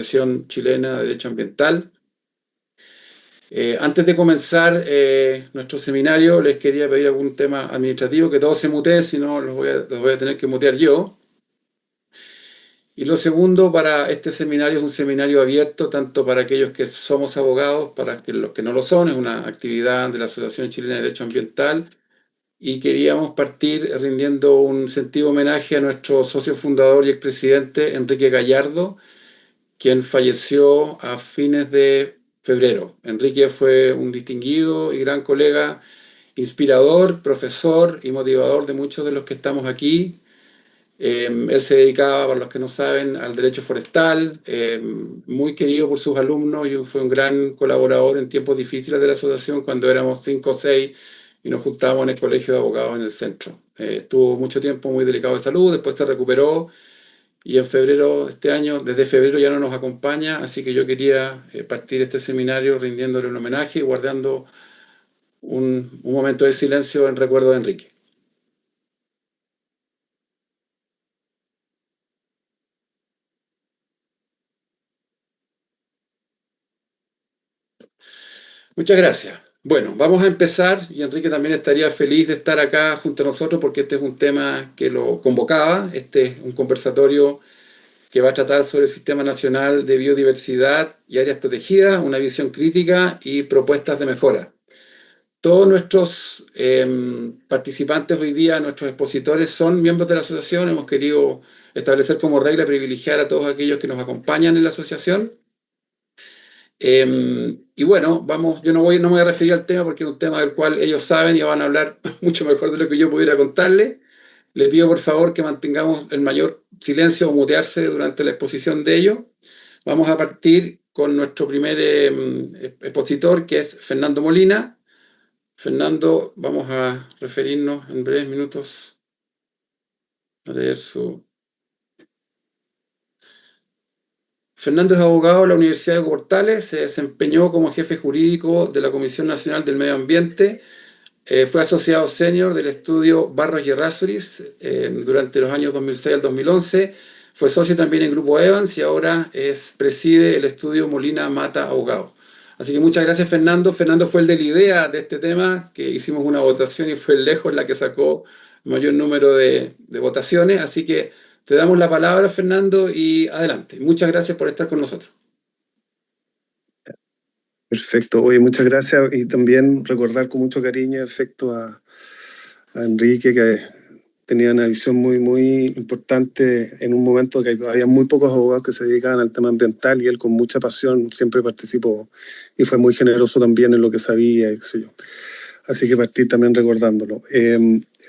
Asociación Chilena de Derecho Ambiental. Antes de comenzar nuestro seminario, les quería pedir algún tema administrativo, que todos se muteen, si no los voy a tener que mutear yo. Y lo segundo, para este seminario es un seminario abierto tanto para aquellos que somos abogados, para los que no lo son, es una actividad de la Asociación Chilena de Derecho Ambiental, y queríamos partir rindiendo un sentido homenaje a nuestro socio fundador y expresidente Enrique Gallardo, quien falleció a fines de febrero. Enrique fue un distinguido y gran colega, inspirador, profesor y motivador de muchos de los que estamos aquí. Él se dedicaba, para los que no saben, al derecho forestal, muy querido por sus alumnos y fue un gran colaborador en tiempos difíciles de la asociación cuando éramos 5 o 6 y nos juntábamos en el colegio de abogados en el centro. Estuvo mucho tiempo muy delicado de salud, después se recuperó y en febrero de este año, desde febrero ya no nos acompaña, así que yo quería partir este seminario rindiéndole un homenaje y guardando un momento de silencio en recuerdo de Enrique. Muchas gracias. Bueno, vamos a empezar y Enrique también estaría feliz de estar acá junto a nosotros porque este es un tema que lo convocaba, este es un conversatorio que va a tratar sobre el Sistema Nacional de Biodiversidad y Áreas Protegidas, una visión crítica y propuestas de mejora. Todos nuestros participantes hoy día, nuestros expositores, son miembros de la asociación. Hemos querido establecer como regla privilegiar a todos aquellos que nos acompañan en la asociación. Y bueno, vamos, yo no me voy a referir al tema porque es un tema del cual ellos saben y van a hablar mucho mejor de lo que yo pudiera contarles. Les pido por favor que mantengamos el mayor silencio o mutearse durante la exposición de ellos. Vamos a partir con nuestro primer expositor, que es Fernando Molina. Fernando, vamos a referirnos en breves minutos a leer su... Fernando es abogado de la Universidad de Portales, se desempeñó como jefe jurídico de la Comisión Nacional del Medio Ambiente, fue asociado senior del estudio Barros y Errázuriz durante los años 2006 al 2011, fue socio también en Grupo Evans y ahora preside el estudio Molina Mata Abogado. Así que muchas gracias, Fernando. Fernando fue el de la idea de este tema, que hicimos una votación y fue lejos la que sacó el mayor número de votaciones. Así que te damos la palabra, Fernando, y adelante. Muchas gracias por estar con nosotros. Perfecto. Oye, muchas gracias y también recordar con mucho cariño y afecto a Enrique, que tenía una visión muy importante en un momento que había muy pocos abogados que se dedicaban al tema ambiental y él con mucha pasión siempre participó y fue muy generoso también en lo que sabía, qué yo. Así que partí también recordándolo.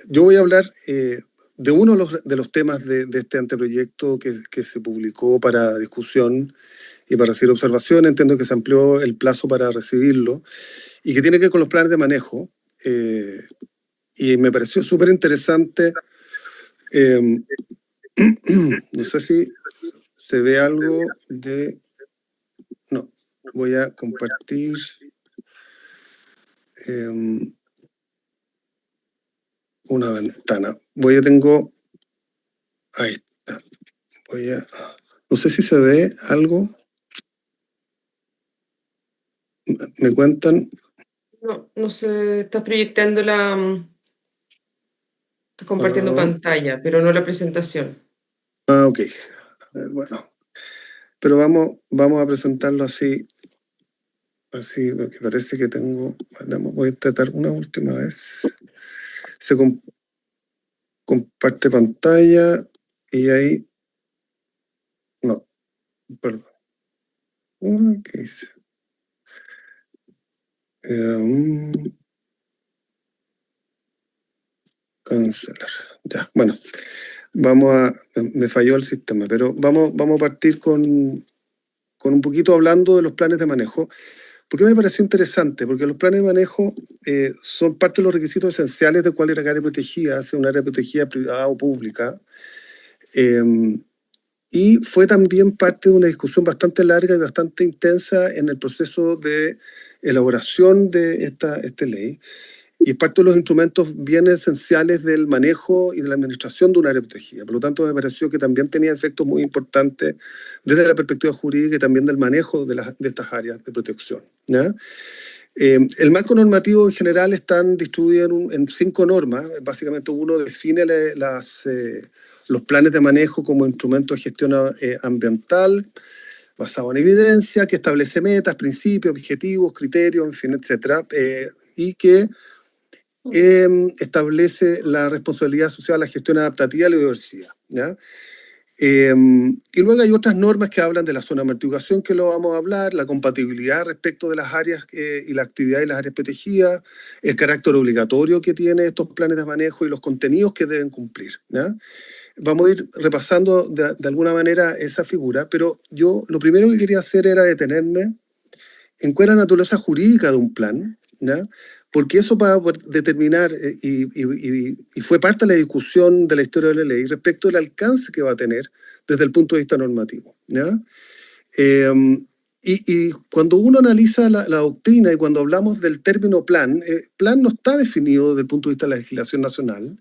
Yo voy a hablar de uno de los temas de este anteproyecto que se publicó para discusión y para recibir observación. Entiendo que se amplió el plazo para recibirlo y que tiene que ver con los planes de manejo. Y me pareció súper interesante. No sé si se ve algo de... No, voy a compartir... una ventana. Tengo... Ahí está. No sé si se ve algo. ¿Me cuentan? No se está proyectando Estás compartiendo pantalla, pero no la presentación. Ok. Bueno. Pero vamos a presentarlo así, porque parece que tengo... Voy a tratar una última vez. Se comparte pantalla y ahí... No, perdón. ¿Qué hice? Cancelar. Ya, bueno. Me falló el sistema, pero vamos a partir con un poquito hablando de los planes de manejo. ¿Por qué me pareció interesante? Porque los planes de manejo son parte de los requisitos esenciales de cuál era el área protegida, sea un área protegida privada o pública. Y fue también parte de una discusión bastante larga y bastante intensa en el proceso de elaboración de esta ley. y es parte de los instrumentos bien esenciales del manejo y de la administración de un área protegida. Por lo tanto, me pareció que también tenía efectos muy importantes desde la perspectiva jurídica y también del manejo de estas áreas de protección, ¿ya? El marco normativo en general están distribuidos en 5 normas. Básicamente uno define los planes de manejo como instrumento de gestión ambiental basado en evidencia, que establece metas, principios, objetivos, criterios, en fin, etcétera, y que establece la responsabilidad social, la gestión adaptativa y la diversidad, ¿ya? Y luego hay otras normas que hablan de la zona de amortiguación, que lo vamos a hablar, la compatibilidad respecto de las áreas y la actividad de las áreas protegidas, el carácter obligatorio que tienen estos planes de manejo y los contenidos que deben cumplir, ¿ya? Vamos a ir repasando de alguna manera esa figura, pero yo lo primero que quería hacer era detenerme en cuál es la naturaleza jurídica de un plan, ¿ya? Porque eso va a determinar, y fue parte de la discusión de la historia de la ley, respecto al alcance que va a tener desde el punto de vista normativo, ¿ya? Y cuando uno analiza la doctrina y cuando hablamos del término plan, plan no está definido desde el punto de vista de la legislación nacional.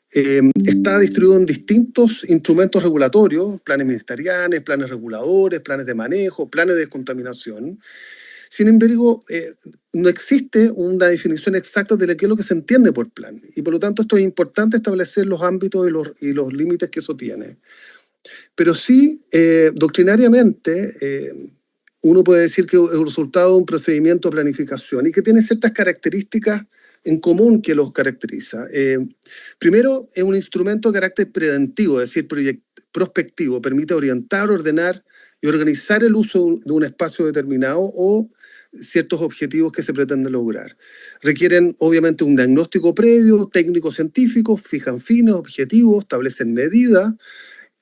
Está distribuido en distintos instrumentos regulatorios, planes ministeriales, planes reguladores, planes de manejo, planes de descontaminación. Sin embargo, no existe una definición exacta de qué es lo que se entiende por plan. Y por lo tanto, esto es importante establecer los ámbitos y los límites que eso tiene. Pero sí, doctrinariamente, uno puede decir que es el resultado de un procedimiento de planificación y que tiene ciertas características en común que los caracteriza. Primero, es un instrumento de carácter preventivo, es decir, prospectivo, permite orientar, ordenar y organizar el uso de un espacio determinado o ciertos objetivos que se pretenden lograr. Requieren, obviamente, un diagnóstico previo, técnico-científico, fijan fines, objetivos, establecen medidas,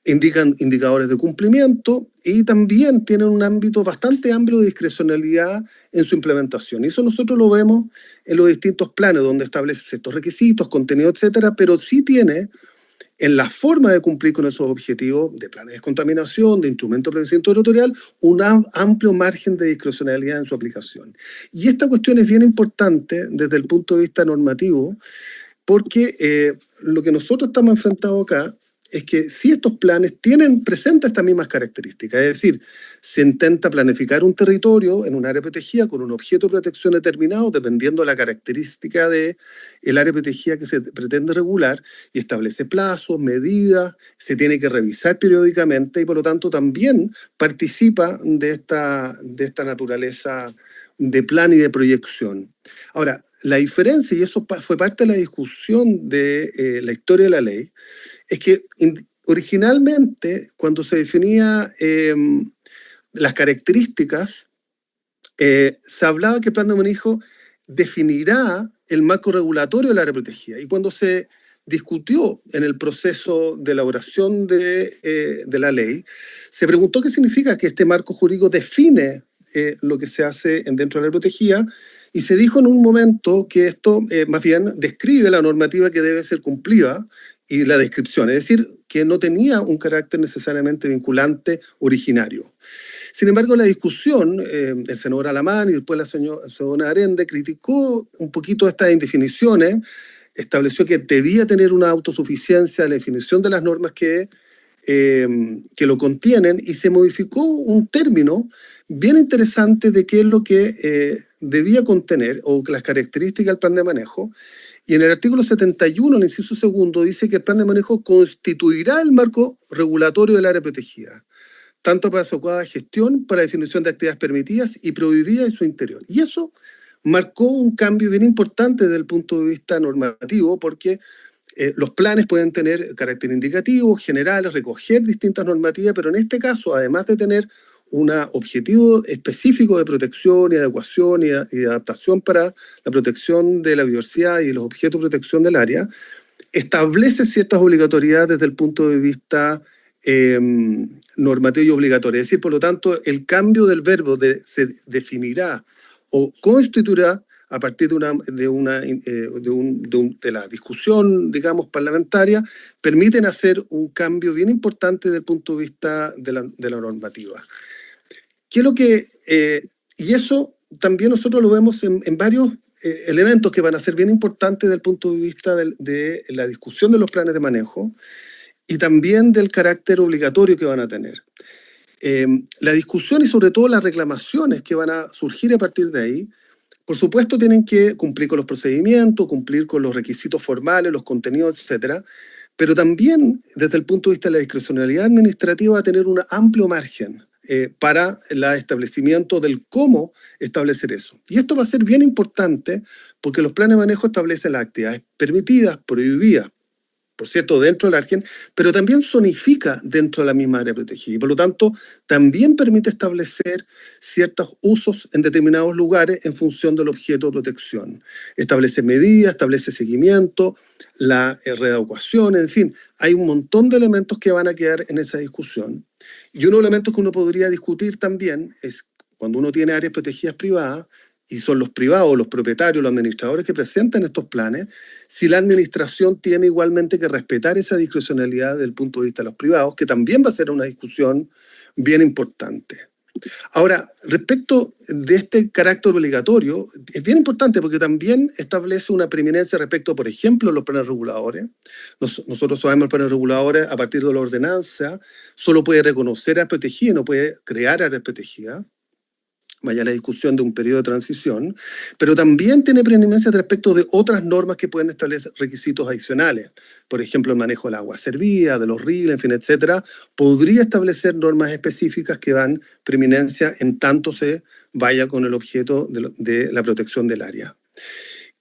indican indicadores de cumplimiento y también tienen un ámbito bastante amplio de discrecionalidad en su implementación. Y eso nosotros lo vemos en los distintos planes, donde establece ciertos requisitos, contenido, etcétera, pero sí tiene en la forma de cumplir con esos objetivos de planes de descontaminación, de instrumentos de prevención territorial, un amplio margen de discrecionalidad en su aplicación. Y esta cuestión es bien importante desde el punto de vista normativo, porque lo que nosotros estamos enfrentados acá es que si estos planes presentan estas mismas características, es decir, se intenta planificar un territorio en un área protegida con un objeto de protección determinado, dependiendo de la característica del área protegida que se pretende regular, y establece plazos, medidas, se tiene que revisar periódicamente y por lo tanto también participa de esta naturaleza de plan y de proyección. Ahora, la diferencia, y eso fue parte de la discusión de la historia de la ley, es que originalmente, cuando se definía las características, se hablaba que el plan de manejo definirá el marco regulatorio del área protegida. Y cuando se discutió en el proceso de elaboración de la ley, se preguntó qué significa que este marco jurídico define lo que se hace dentro del área protegida, y se dijo en un momento que esto más bien describe la normativa que debe ser cumplida y la descripción, es decir, que no tenía un carácter necesariamente vinculante originario. Sin embargo, la discusión, el senador Alamán y después la señora Arende criticó un poquito estas indefiniciones, estableció que debía tener una autosuficiencia en la definición de las normas que lo contienen, y se modificó un término bien interesante de qué es lo que debía contener o las características del plan de manejo. Y en el artículo 71, en el inciso segundo, dice que el plan de manejo constituirá el marco regulatorio del área protegida, tanto para su adecuada gestión, para definición de actividades permitidas y prohibidas en su interior. Y eso marcó un cambio bien importante desde el punto de vista normativo, porque los planes pueden tener carácter indicativo, generales, recoger distintas normativas, pero en este caso, además de tener un objetivo específico de protección y adecuación y adaptación para la protección de la biodiversidad y los objetos de protección del área, establece ciertas obligatoriedades desde el punto de vista normativo y obligatorio. Es decir, por lo tanto, el cambio del verbo se definirá o constituirá a partir de la discusión, digamos, parlamentaria, permiten hacer un cambio bien importante desde el punto de vista de la normativa. ¿Qué es lo que, y eso también nosotros lo vemos en varios elementos que van a ser bien importantes desde el punto de vista de la discusión de los planes de manejo y también del carácter obligatorio que van a tener. La discusión y sobre todo las reclamaciones que van a surgir a partir de ahí, por supuesto tienen que cumplir con los procedimientos, cumplir con los requisitos formales, los contenidos, etcétera, pero también desde el punto de vista de la discrecionalidad administrativa va a tener un amplio margen para el establecimiento del cómo establecer eso. Y esto va a ser bien importante porque los planes de manejo establecen las actividades permitidas, prohibidas, por cierto, dentro del Argen, pero también zonifica dentro de la misma área protegida. Y por lo tanto, también permite establecer ciertos usos en determinados lugares en función del objeto de protección. Establece medidas, establece seguimiento, la readecuación, en fin, hay un montón de elementos que van a quedar en esa discusión. Y uno de los elementos que uno podría discutir también es cuando uno tiene áreas protegidas privadas, y son los privados, los propietarios, los administradores que presentan estos planes, si la administración tiene igualmente que respetar esa discrecionalidad desde el punto de vista de los privados, que también va a ser una discusión bien importante. Ahora, respecto de este carácter obligatorio, es bien importante porque también establece una preeminencia respecto, por ejemplo, a los planes reguladores. Nosotros sabemos que los planes reguladores, a partir de la ordenanza, solo puede reconocer áreas protegidas, no puede crear áreas protegidas. Vaya la discusión de un periodo de transición, pero también tiene preeminencia respecto de otras normas que pueden establecer requisitos adicionales. Por ejemplo, el manejo del agua servida, de los ríos, en fin, etcétera. Podría establecer normas específicas que dan preeminencia en tanto se vaya con el objeto de la protección del área.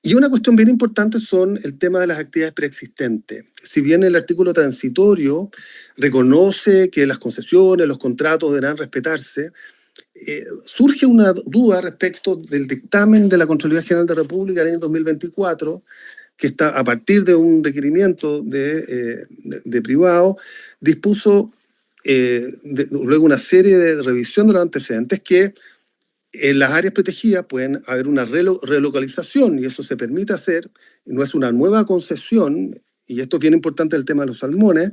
Y una cuestión bien importante son el tema de las actividades preexistentes. Si bien el artículo transitorio reconoce que las concesiones, los contratos deberán respetarse, surge una duda respecto del dictamen de la Contraloría General de la República del año 2024, que está a partir de un requerimiento de privado, dispuso luego una serie de revisión de los antecedentes que en las áreas protegidas pueden haber una relocalización y eso se permite hacer, no es una nueva concesión, y esto es bien importante el tema de los salmones,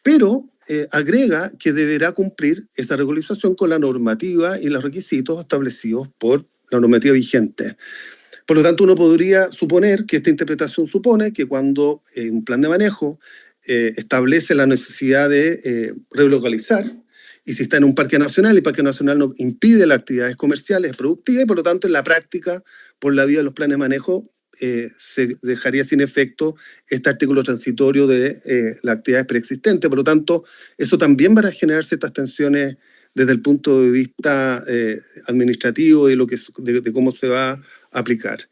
pero agrega que deberá cumplir esa regularización con la normativa y los requisitos establecidos por la normativa vigente. Por lo tanto, uno podría suponer que esta interpretación supone que cuando un plan de manejo establece la necesidad de relocalizar, y si está en un parque nacional, el parque nacional no impide las actividades comerciales productivas, y por lo tanto, en la práctica, por la vía de los planes de manejo, se dejaría sin efecto este artículo transitorio de las actividades preexistentes. Por lo tanto, eso también va a generar ciertas tensiones desde el punto de vista administrativo y de cómo se va a aplicar.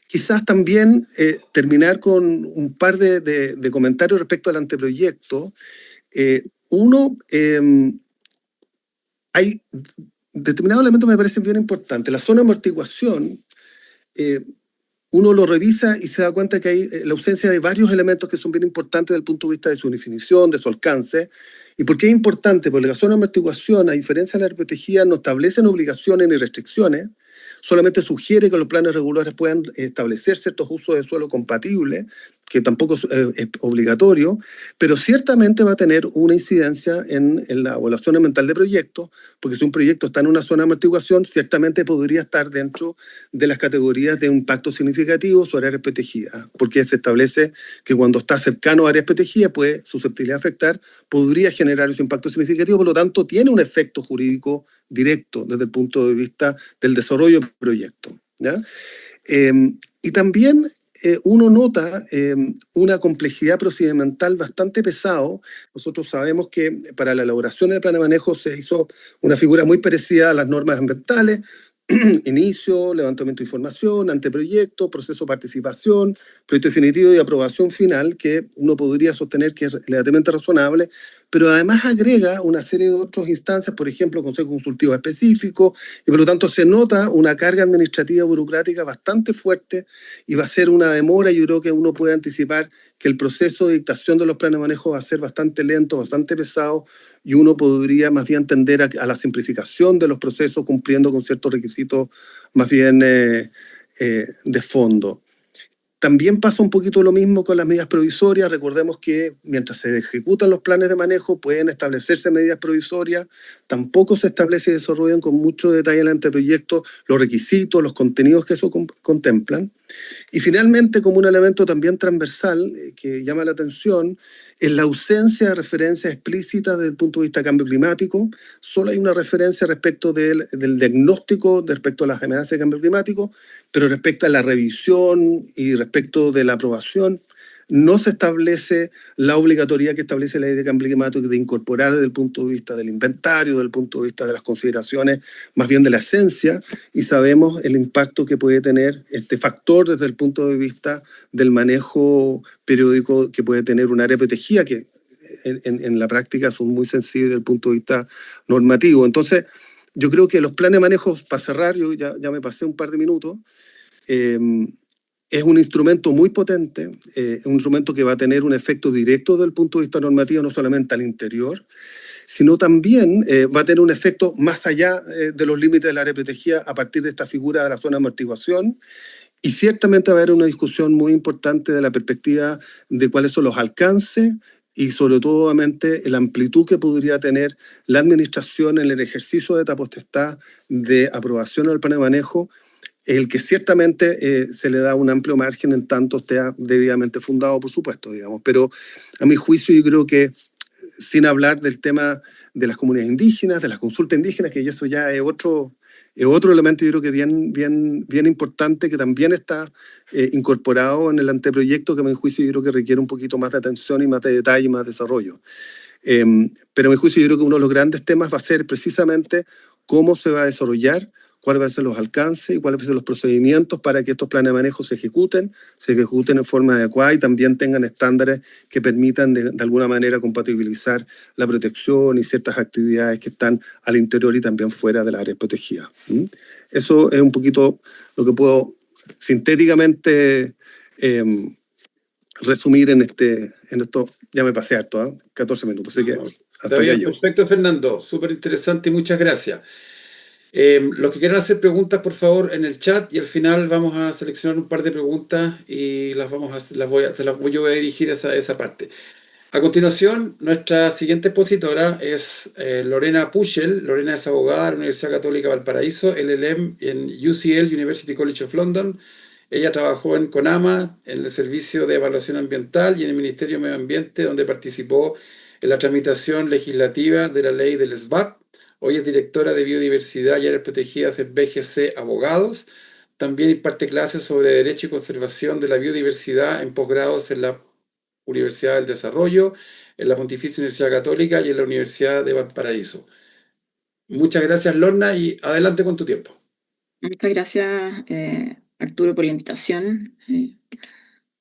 Quizás también terminar con un par de comentarios respecto al anteproyecto. Hay determinados elementos que me parecen bien importantes. La zona de amortiguación, uno lo revisa y se da cuenta que hay la ausencia de varios elementos que son bien importantes desde el punto de vista de su definición, de su alcance. ¿Y por qué es importante? Porque la zona de amortiguación, a diferencia de la área protegida, no establecen obligaciones ni restricciones, solamente sugiere que los planes reguladores puedan establecer ciertos usos de suelo compatibles, que tampoco es obligatorio, pero ciertamente va a tener una incidencia en la evaluación ambiental de proyectos, porque si un proyecto está en una zona de amortiguación, ciertamente podría estar dentro de las categorías de impacto significativo sobre áreas protegidas, porque se establece que cuando está cercano a áreas protegidas, puede susceptibilidad de afectar, podría generar ese impacto significativo, por lo tanto, tiene un efecto jurídico directo desde el punto de vista del desarrollo del proyecto, ¿ya? Y también uno nota una complejidad procedimental bastante pesado. Nosotros sabemos que para la elaboración del plan de manejo se hizo una figura muy parecida a las normas ambientales: inicio, levantamiento de información, anteproyecto, proceso de participación, proyecto definitivo y aprobación final, que uno podría sostener que es relativamente razonable, pero además agrega una serie de otras instancias, por ejemplo, consejo consultivo específico, y por lo tanto se nota una carga administrativa burocrática bastante fuerte y va a ser una demora. Yo creo que uno puede anticipar que el proceso de dictación de los planes de manejo va a ser bastante lento, bastante pesado, y uno podría más bien tender a la simplificación de los procesos cumpliendo con ciertos requisitos más bien de fondo. También pasa un poquito lo mismo con las medidas provisorias. Recordemos que mientras se ejecutan los planes de manejo pueden establecerse medidas provisorias. Tampoco se establece y desarrollan con mucho detalle en el anteproyecto los requisitos, los contenidos que eso contemplan. Y finalmente, como un elemento también transversal que llama la atención, es la ausencia de referencias explícitas desde el punto de vista de cambio climático. Solo hay una referencia respecto del diagnóstico, respecto a las amenazas de cambio climático, pero respecto a la revisión y respecto de la aprobación, no se establece la obligatoriedad que establece la ley de cambio climático de incorporar desde el punto de vista del inventario, desde el punto de vista de las consideraciones, más bien de la esencia, y sabemos el impacto que puede tener este factor desde el punto de vista del manejo periódico que puede tener un área protegida, que en la práctica son muy sensibles desde el punto de vista normativo. Entonces, yo creo que los planes de manejo, para cerrar, yo ya me pasé un par de minutos, es un instrumento muy potente, un instrumento que va a tener un efecto directo desde el punto de vista normativo, no solamente al interior, sino también va a tener un efecto más allá de los límites del área protegida a partir de esta figura de la zona de amortiguación. Y ciertamente va a haber una discusión muy importante de la perspectiva de cuáles son los alcances y sobre todo, obviamente, la amplitud que podría tener la administración en el ejercicio de esta potestad de aprobación del plan de manejo, el que ciertamente se le da un amplio margen en tanto esté debidamente fundado, por supuesto, digamos. Pero a mi juicio yo creo que, sin hablar del tema de las comunidades indígenas, de las consultas indígenas, que eso ya es otro elemento, yo creo que bien importante, que también está incorporado en el anteproyecto, que a mi juicio yo creo que requiere un poquito más de atención y más de detalle y más desarrollo. Pero a mi juicio yo creo que uno de los grandes temas va a ser precisamente cómo se va a desarrollar, cuáles van a ser los alcances y cuáles van a ser los procedimientos para que estos planes de manejo se ejecuten en forma adecuada y también tengan estándares que permitan de alguna manera compatibilizar la protección y ciertas actividades que están al interior y también fuera de las áreas protegidas. Eso es un poquito lo que puedo sintéticamente resumir en esto. Ya me pasé harto, 14 minutos, así que hasta bien, perfecto, Fernando, súper interesante y muchas gracias. Los que quieran hacer preguntas, por favor, en el chat, y al final vamos a seleccionar un par de preguntas y yo voy a dirigir a esa parte. A continuación, nuestra siguiente expositora es Lorena Puchel. Lorena es abogada de la Universidad Católica Valparaíso, LLM en UCL, University College of London. Ella trabajó en CONAMA, en el Servicio de Evaluación Ambiental y en el Ministerio de Medio Ambiente, donde participó en la tramitación legislativa de la ley del SBAP. Hoy es directora de Biodiversidad y Áreas Protegidas en BGC Abogados. También imparte clases sobre Derecho y Conservación de la Biodiversidad en posgrados en la Universidad del Desarrollo, en la Pontificia Universidad Católica y en la Universidad de Valparaíso. Muchas gracias, Lorna, y adelante con tu tiempo. Muchas gracias, Arturo, por la invitación,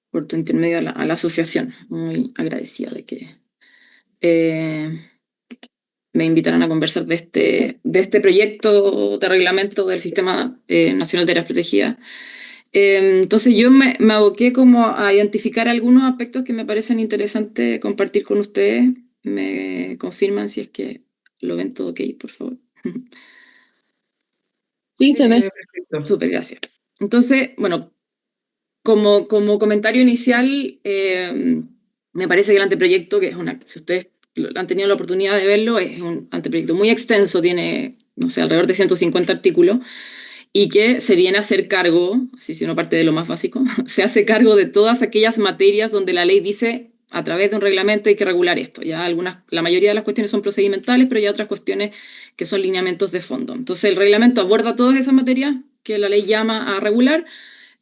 por tu intermedio a la asociación. Muy agradecida de que me invitaran a conversar de este proyecto de reglamento del Sistema Nacional de Áreas Protegidas. Entonces yo me aboqué como a identificar algunos aspectos que me parecen interesantes compartir con ustedes. Me confirman si es que lo ven todo ok, por favor. Sí, se ve. Perfecto. Súper, gracias. Entonces, bueno, como comentario inicial, me parece que el anteproyecto, que es si ustedes han tenido la oportunidad de verlo, es un anteproyecto muy extenso, tiene, no sé, alrededor de 150 artículos, y que se viene a hacer cargo, así si uno parte de lo más básico, se hace cargo de todas aquellas materias donde la ley dice, a través de un reglamento hay que regular esto. Ya la mayoría de las cuestiones son procedimentales, pero hay otras cuestiones que son lineamientos de fondo. Entonces el reglamento aborda todas esas materias que la ley llama a regular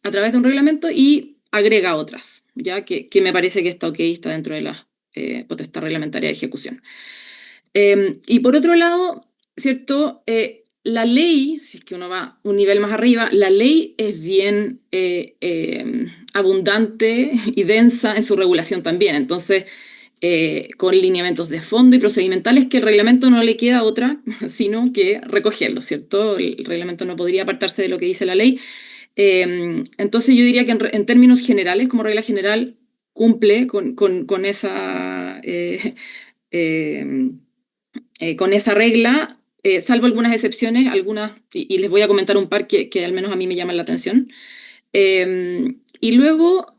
a través de un reglamento y agrega otras, ya que me parece que está ok, está dentro de la potestad reglamentaria de ejecución. Y por otro lado, ¿cierto? La ley, si es que uno va un nivel más arriba, la ley es bien abundante y densa en su regulación también. Entonces, con lineamientos de fondo y procedimentales que el reglamento no le queda otra, sino que recogerlo, ¿cierto? El reglamento no podría apartarse de lo que dice la ley. Entonces yo diría que en términos generales, como regla general, cumple con esa regla, salvo algunas excepciones, y les voy a comentar un par que al menos a mí me llaman la atención. Y luego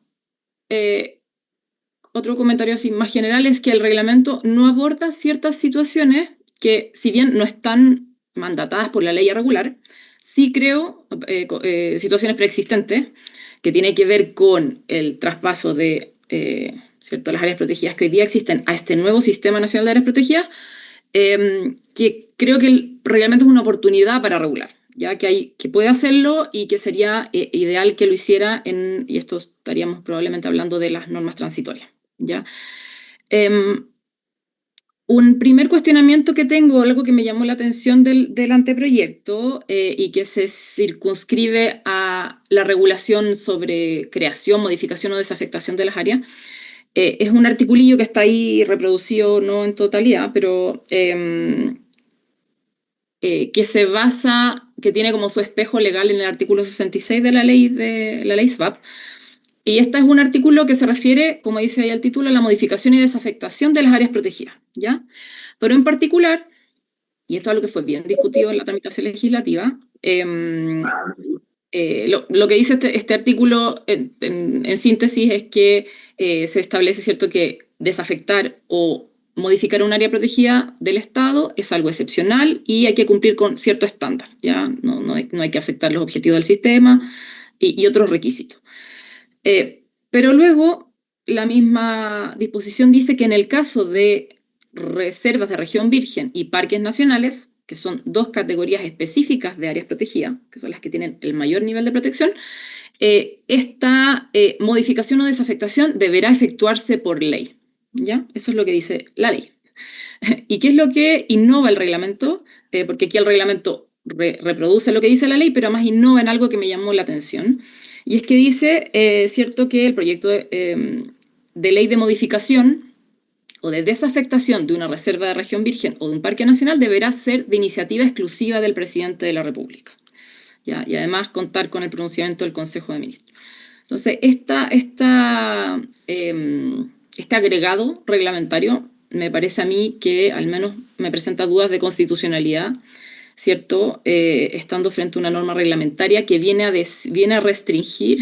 otro comentario así más general es que el reglamento no aborda ciertas situaciones que, si bien no están mandatadas por la ley a regular, sí creo situaciones preexistentes que tienen que ver con el traspaso de ¿cierto? Las áreas protegidas que hoy día existen a este nuevo Sistema Nacional de Áreas Protegidas, que creo que el reglamento es una oportunidad para regular, ya que puede hacerlo y que sería ideal que lo hiciera y esto estaríamos probablemente hablando de las normas transitorias, ¿ya? Un primer cuestionamiento que tengo, algo que me llamó la atención del anteproyecto y que se circunscribe a la regulación sobre creación, modificación o desafectación de las áreas, es un articulillo que está ahí reproducido, no en totalidad, pero que se basa, que tiene como su espejo legal en el artículo 66 de la ley SVAP. Y este es un artículo que se refiere, como dice ahí el título, a la modificación y desafectación de las áreas protegidas, ¿ya? Pero en particular, y esto es algo que fue bien discutido en la tramitación legislativa, lo que dice este artículo en síntesis es que se establece, ¿cierto?, que desafectar o modificar un área protegida del Estado es algo excepcional y hay que cumplir con cierto estándar, ¿ya? No hay que afectar los objetivos del sistema y otros requisitos. Pero luego la misma disposición dice que en el caso de reservas de región virgen y parques nacionales, que son dos categorías específicas de áreas protegidas, que son las que tienen el mayor nivel de protección, esta modificación o desafectación deberá efectuarse por ley, ¿ya? Eso es lo que dice la ley. ¿Y qué es lo que innova el reglamento? Porque aquí el reglamento reproduce lo que dice la ley, pero además innova en algo que me llamó la atención. Y es que dice, cierto, que el proyecto de ley de modificación o de desafectación de una reserva de región virgen o de un parque nacional deberá ser de iniciativa exclusiva del presidente de la República, ¿ya? Y además contar con el pronunciamiento del Consejo de Ministros. Entonces, este agregado reglamentario me parece a mí que al menos me presenta dudas de constitucionalidad, ¿cierto? Estando frente a una norma reglamentaria que viene a restringir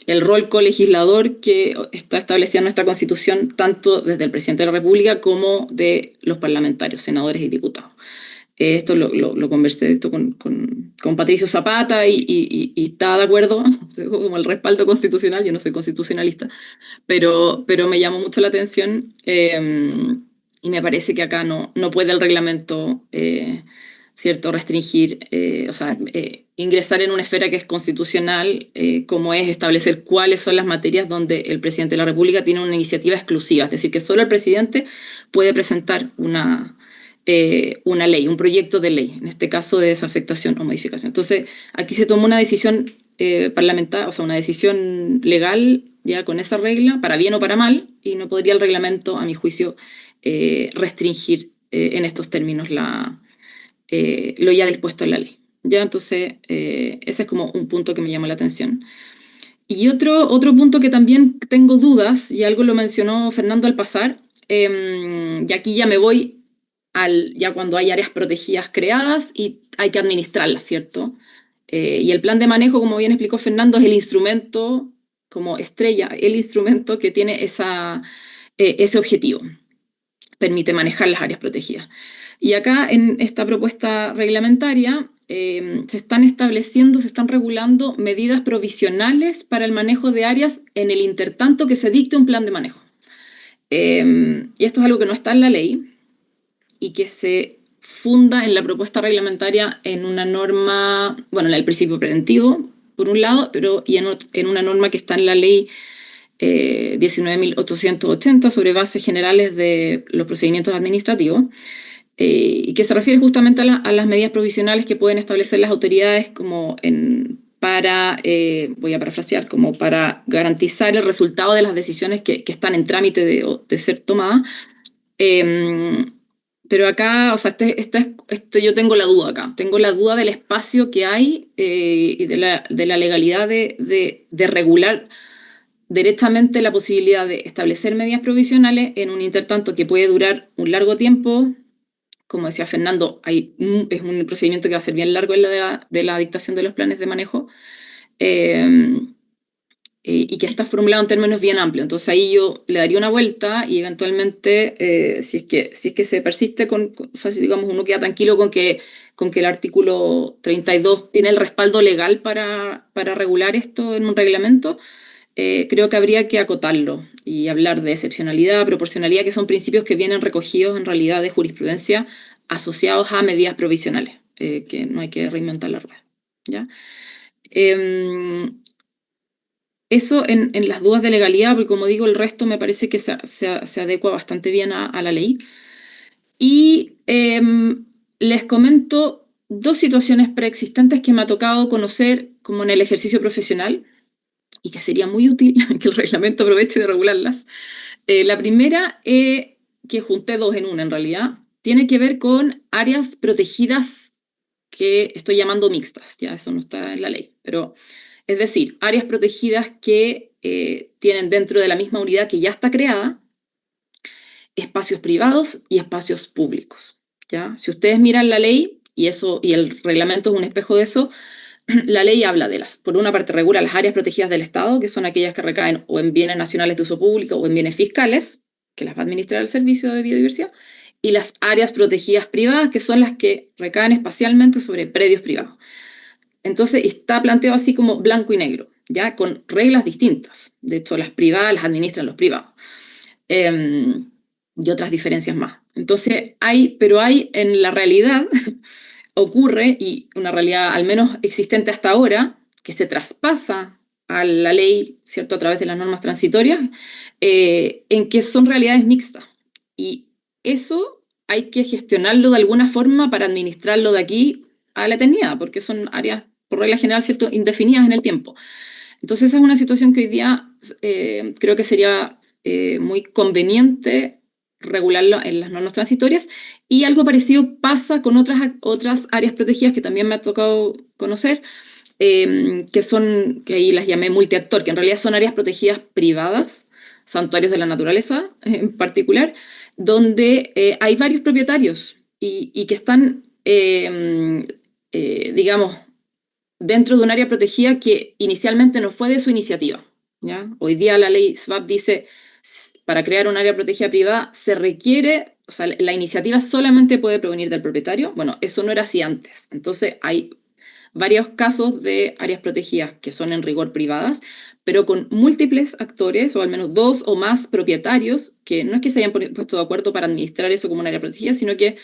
el rol colegislador que está establecido en nuestra Constitución, tanto desde el presidente de la República como de los parlamentarios, senadores y diputados. Esto lo conversé con Patricio Zapata y está de acuerdo, como el respaldo constitucional. Yo no soy constitucionalista, pero me llamó mucho la atención y me parece que acá no puede el reglamento, ¿cierto?, restringir, ingresar en una esfera que es constitucional, como es establecer cuáles son las materias donde el presidente de la República tiene una iniciativa exclusiva, es decir, que solo el presidente puede presentar una ley, un proyecto de ley, en este caso de desafectación o modificación. Entonces, aquí se tomó una decisión parlamentaria, o sea, una decisión legal ya con esa regla, para bien o para mal, y no podría el reglamento, a mi juicio, restringir en estos términos lo ya dispuesto en la ley. ¿Ya? Entonces, ese es como un punto que me llamó la atención. Y otro punto que también tengo dudas, y algo lo mencionó Fernando al pasar, y aquí ya me voy ya cuando hay áreas protegidas creadas y hay que administrarlas, ¿cierto? Y el plan de manejo, como bien explicó Fernando, es el instrumento como estrella, el instrumento que tiene ese objetivo. Permite manejar las áreas protegidas. Y acá en esta propuesta reglamentaria se están regulando medidas provisionales para el manejo de áreas en el intertanto que se dicte un plan de manejo. Y esto es algo que no está en la ley y que se funda en la propuesta reglamentaria en una norma, bueno, en el principio preventivo, por un lado, y en una norma que está en la ley 19.880 sobre bases generales de los procedimientos administrativos, y que se refiere justamente a las medidas provisionales que pueden establecer las autoridades como voy a parafrasear, como para garantizar el resultado de las decisiones que están en trámite de ser tomadas. Pero acá, o sea, yo tengo la duda acá, tengo la duda del espacio que hay y de la legalidad de regular directamente la posibilidad de establecer medidas provisionales en un intertanto que puede durar un largo tiempo. Como decía Fernando, es un procedimiento que va a ser bien largo en de la dictación de los planes de manejo. y que está formulado en términos bien amplios. Entonces ahí yo le daría una vuelta y eventualmente, si es que se persiste o sea, si digamos uno queda tranquilo con que el artículo 32 tiene el respaldo legal para regular esto en un reglamento, creo que habría que acotarlo y hablar de excepcionalidad, proporcionalidad, que son principios que vienen recogidos en realidad de jurisprudencia asociados a medidas provisionales, que no hay que reinventar la rueda, ¿ya? Eso en las dudas de legalidad, porque como digo, el resto me parece que se adecua bastante bien a la ley. Y les comento 2 situaciones preexistentes que me ha tocado conocer como en el ejercicio profesional y que sería muy útil que el reglamento aproveche de regularlas. La primera, que junté 2 en una en realidad, tiene que ver con áreas protegidas que estoy llamando mixtas, ya eso no está en la ley, pero es decir, áreas protegidas que tienen dentro de la misma unidad que ya está creada espacios privados y espacios públicos, ¿ya? Si ustedes miran la ley, y el reglamento es un espejo de eso, la ley habla por una parte regula las áreas protegidas del Estado, que son aquellas que recaen o en bienes nacionales de uso público o en bienes fiscales, que las va a administrar el Servicio de Biodiversidad, y las áreas protegidas privadas, que son las que recaen espacialmente sobre predios privados. Entonces está planteado así como blanco y negro, ya con reglas distintas. De hecho, las privadas las administran los privados. Y otras diferencias más. Entonces hay en la realidad ocurre, y una realidad al menos existente hasta ahora, que se traspasa a la ley, ¿cierto?, a través de las normas transitorias, en que son realidades mixtas. Y eso hay que gestionarlo de alguna forma para administrarlo de aquí a la eternidad, porque son áreas, por regla general, ¿cierto?, indefinidas en el tiempo. Entonces esa es una situación que hoy día creo que sería muy conveniente regularlo en las normas transitorias, y algo parecido pasa con otras áreas protegidas que también me ha tocado conocer, que ahí las llamé multiactor, que en realidad son áreas protegidas privadas, santuarios de la naturaleza en particular, donde hay varios propietarios y que están, digamos, dentro de un área protegida que inicialmente no fue de su iniciativa, ¿ya? Hoy día la ley SVAP dice, para crear un área protegida privada se requiere, o sea, la iniciativa solamente puede provenir del propietario. Bueno, eso no era así antes. Entonces hay varios casos de áreas protegidas que son en rigor privadas, pero con múltiples actores, o al menos 2 o más propietarios, que no es que se hayan puesto de acuerdo para administrar eso como un área protegida, sino que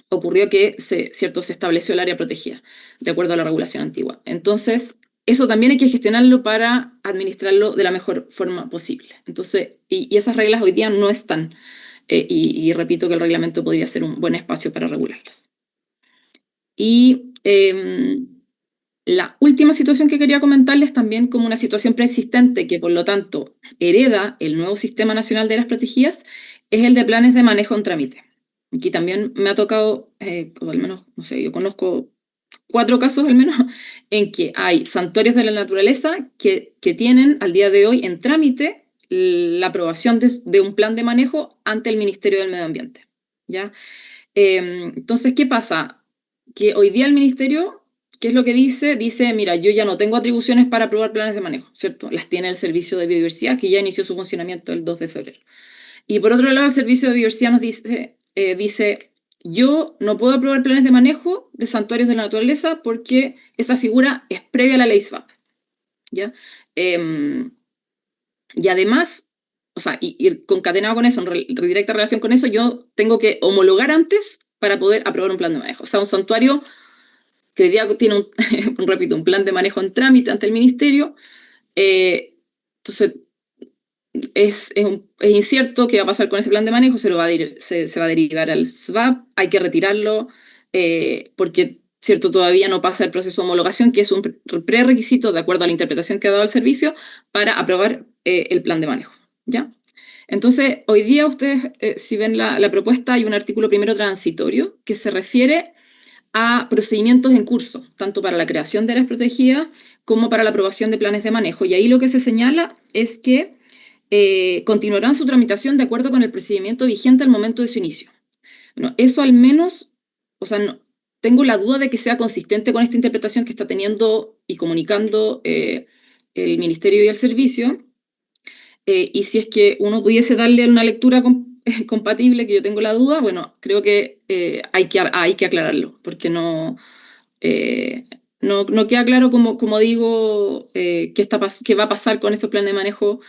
ocurrió que se estableció el área protegida, de acuerdo a la regulación antigua. Entonces, eso también hay que gestionarlo para administrarlo de la mejor forma posible. Entonces, y esas reglas hoy día no están, y repito que el reglamento podría ser un buen espacio para regularlas. Y la última situación que quería comentarles, también como una situación preexistente que por lo tanto hereda el nuevo Sistema Nacional de Áreas Protegidas, es el de planes de manejo en trámite. Aquí también me ha tocado, o al menos, no sé, yo conozco 4 casos al menos, en que hay santuarios de la naturaleza que tienen al día de hoy en trámite la aprobación de un plan de manejo ante el Ministerio del Medio Ambiente, ¿ya? Entonces, ¿qué pasa? Que hoy día el Ministerio, ¿qué es lo que dice? Dice, mira, yo ya no tengo atribuciones para aprobar planes de manejo, ¿cierto? Las tiene el Servicio de Biodiversidad, que ya inició su funcionamiento el 2 de febrero. Y por otro lado, el Servicio de Biodiversidad nos dice, yo no puedo aprobar planes de manejo de santuarios de la naturaleza porque esa figura es previa a la ley SVAP, ¿ya? Y además, o sea, y concatenado con eso, en directa relación con eso, yo tengo que homologar antes para poder aprobar un plan de manejo. O sea, un santuario que hoy día tiene repito, un plan de manejo en trámite ante el Ministerio, entonces es incierto qué va a pasar con ese plan de manejo, se va a derivar al SVAP, hay que retirarlo, porque cierto, todavía no pasa el proceso de homologación, que es un prerequisito, de acuerdo a la interpretación que ha dado el servicio, para aprobar el plan de manejo, ¿ya? Entonces, hoy día ustedes, si ven la propuesta, hay un artículo primero transitorio que se refiere a procedimientos en curso, tanto para la creación de áreas protegidas como para la aprobación de planes de manejo. Y ahí lo que se señala es que continuarán su tramitación de acuerdo con el procedimiento vigente al momento de su inicio. Bueno, eso al menos, o sea, no, tengo la duda de que sea consistente con esta interpretación que está teniendo y comunicando el ministerio y el servicio, y si es que uno pudiese darle una lectura compatible, que yo tengo la duda, bueno, creo que hay que aclararlo, porque no queda claro, como digo, qué va a pasar con esos planes de manejo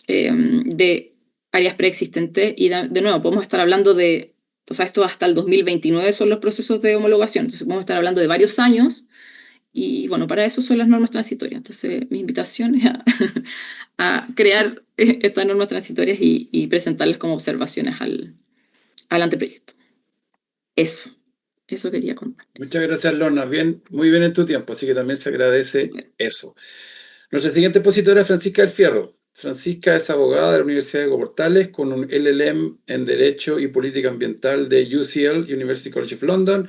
de áreas preexistentes, y de nuevo, podemos estar hablando de, o sea, esto hasta el 2029 son los procesos de homologación, entonces podemos estar hablando de varios años, y bueno, para eso son las normas transitorias. Entonces, mi invitación es a crear estas normas transitorias y presentarlas como observaciones al anteproyecto. Eso quería contar. Muchas gracias, Lorna. Muy bien en tu tiempo, así que también se agradece eso. Nuestra siguiente expositora es Francisca del Fierro. Francisca es abogada de la Universidad de Portales con un LLM en Derecho y Política Ambiental de UCL, University College of London.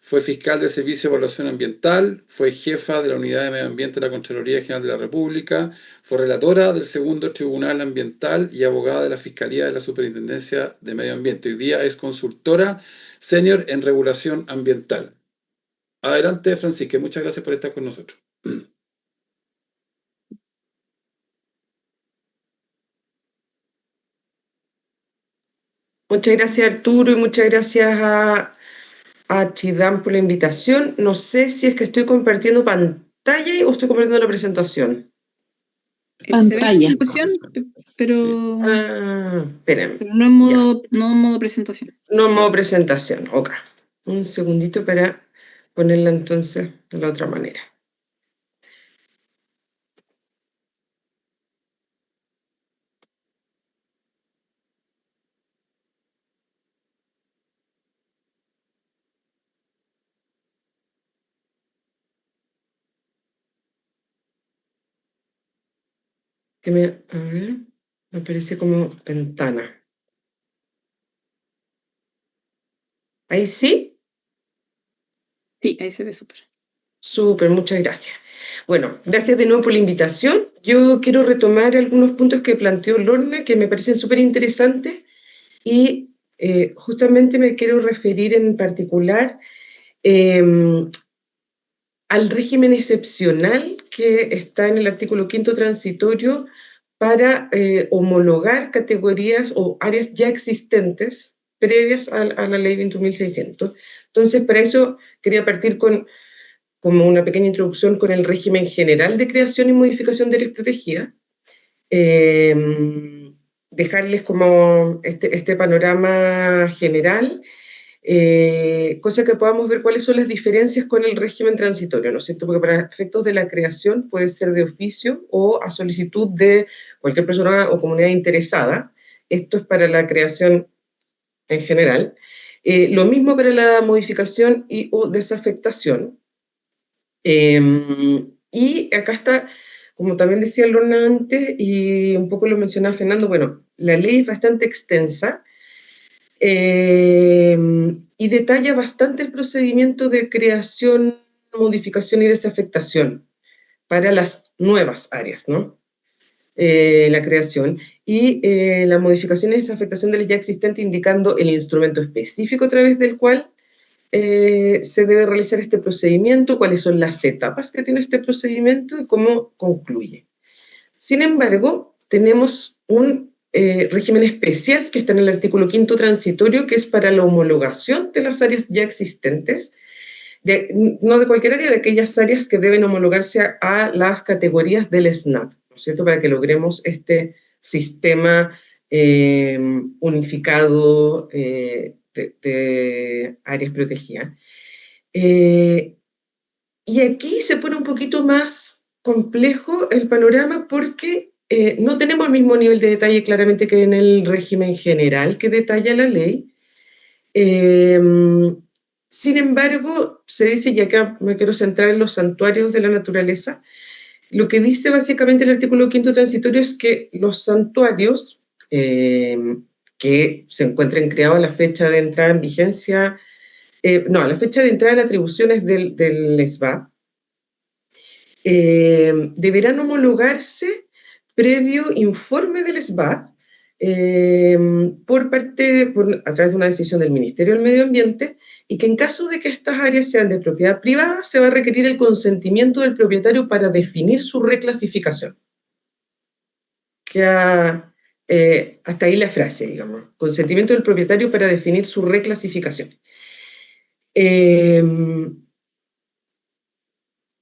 Fue fiscal del Servicio de Evaluación Ambiental, fue jefa de la Unidad de Medio Ambiente de la Contraloría General de la República, fue relatora del Segundo Tribunal Ambiental y abogada de la Fiscalía de la Superintendencia de Medio Ambiente. Hoy día es consultora senior en regulación ambiental. Adelante, Francisca, muchas gracias por estar con nosotros. Muchas gracias, Arturo, y muchas gracias a Chidam por la invitación. No sé si es que estoy compartiendo pantalla o estoy compartiendo la presentación. Pantalla. Pero Espérenme. Pero no en modo presentación. No en modo presentación, ok. Un segundito para ponerla entonces de la otra manera. A ver, me aparece como ventana. ¿Ahí sí? Sí, ahí se ve súper. Súper, muchas gracias. Bueno, gracias de nuevo por la invitación. Yo quiero retomar algunos puntos que planteó Lorna, que me parecen súper interesantes, y justamente me quiero referir en particular al régimen excepcional que está en el artículo 5º transitorio para homologar categorías o áreas ya existentes previas a la ley 21.600. Entonces, para eso quería partir como una pequeña introducción con el régimen general de creación y modificación de áreas protegidas, dejarles como este panorama general, cosa que podamos ver cuáles son las diferencias con el régimen transitorio, ¿no es cierto? Porque para efectos de la creación puede ser de oficio o a solicitud de cualquier persona o comunidad interesada. Esto es para la creación en general. Lo mismo para la modificación o desafectación. Y acá está, como también decía Lorna antes, y un poco lo mencionaba Fernando, bueno, la ley es bastante extensa, y detalla bastante el procedimiento de creación, modificación y desafectación para las nuevas áreas, ¿no? La creación y la modificación y desafectación de la ya existente, indicando el instrumento específico a través del cual se debe realizar este procedimiento, cuáles son las etapas que tiene este procedimiento y cómo concluye. Sin embargo, tenemos un régimen especial que está en el artículo 5º transitorio, que es para la homologación de las áreas ya existentes, no de cualquier área, de aquellas áreas que deben homologarse a las categorías del SNAP, ¿no es cierto?, para que logremos este sistema unificado de áreas protegidas. Y aquí se pone un poquito más complejo el panorama porque no tenemos el mismo nivel de detalle claramente que en el régimen general que detalla la ley. Sin embargo, se dice, y acá me quiero centrar en los santuarios de la naturaleza, lo que dice básicamente el artículo 5º transitorio es que los santuarios que se encuentren creados a la fecha de entrada en vigencia, a la fecha de entrada en atribuciones del SBA, deberán homologarse previo informe del SBA a través de una decisión del Ministerio del Medio Ambiente, y que en caso de que estas áreas sean de propiedad privada, se va a requerir el consentimiento del propietario para definir su reclasificación. queda hasta ahí la frase, digamos. Consentimiento del propietario para definir su reclasificación.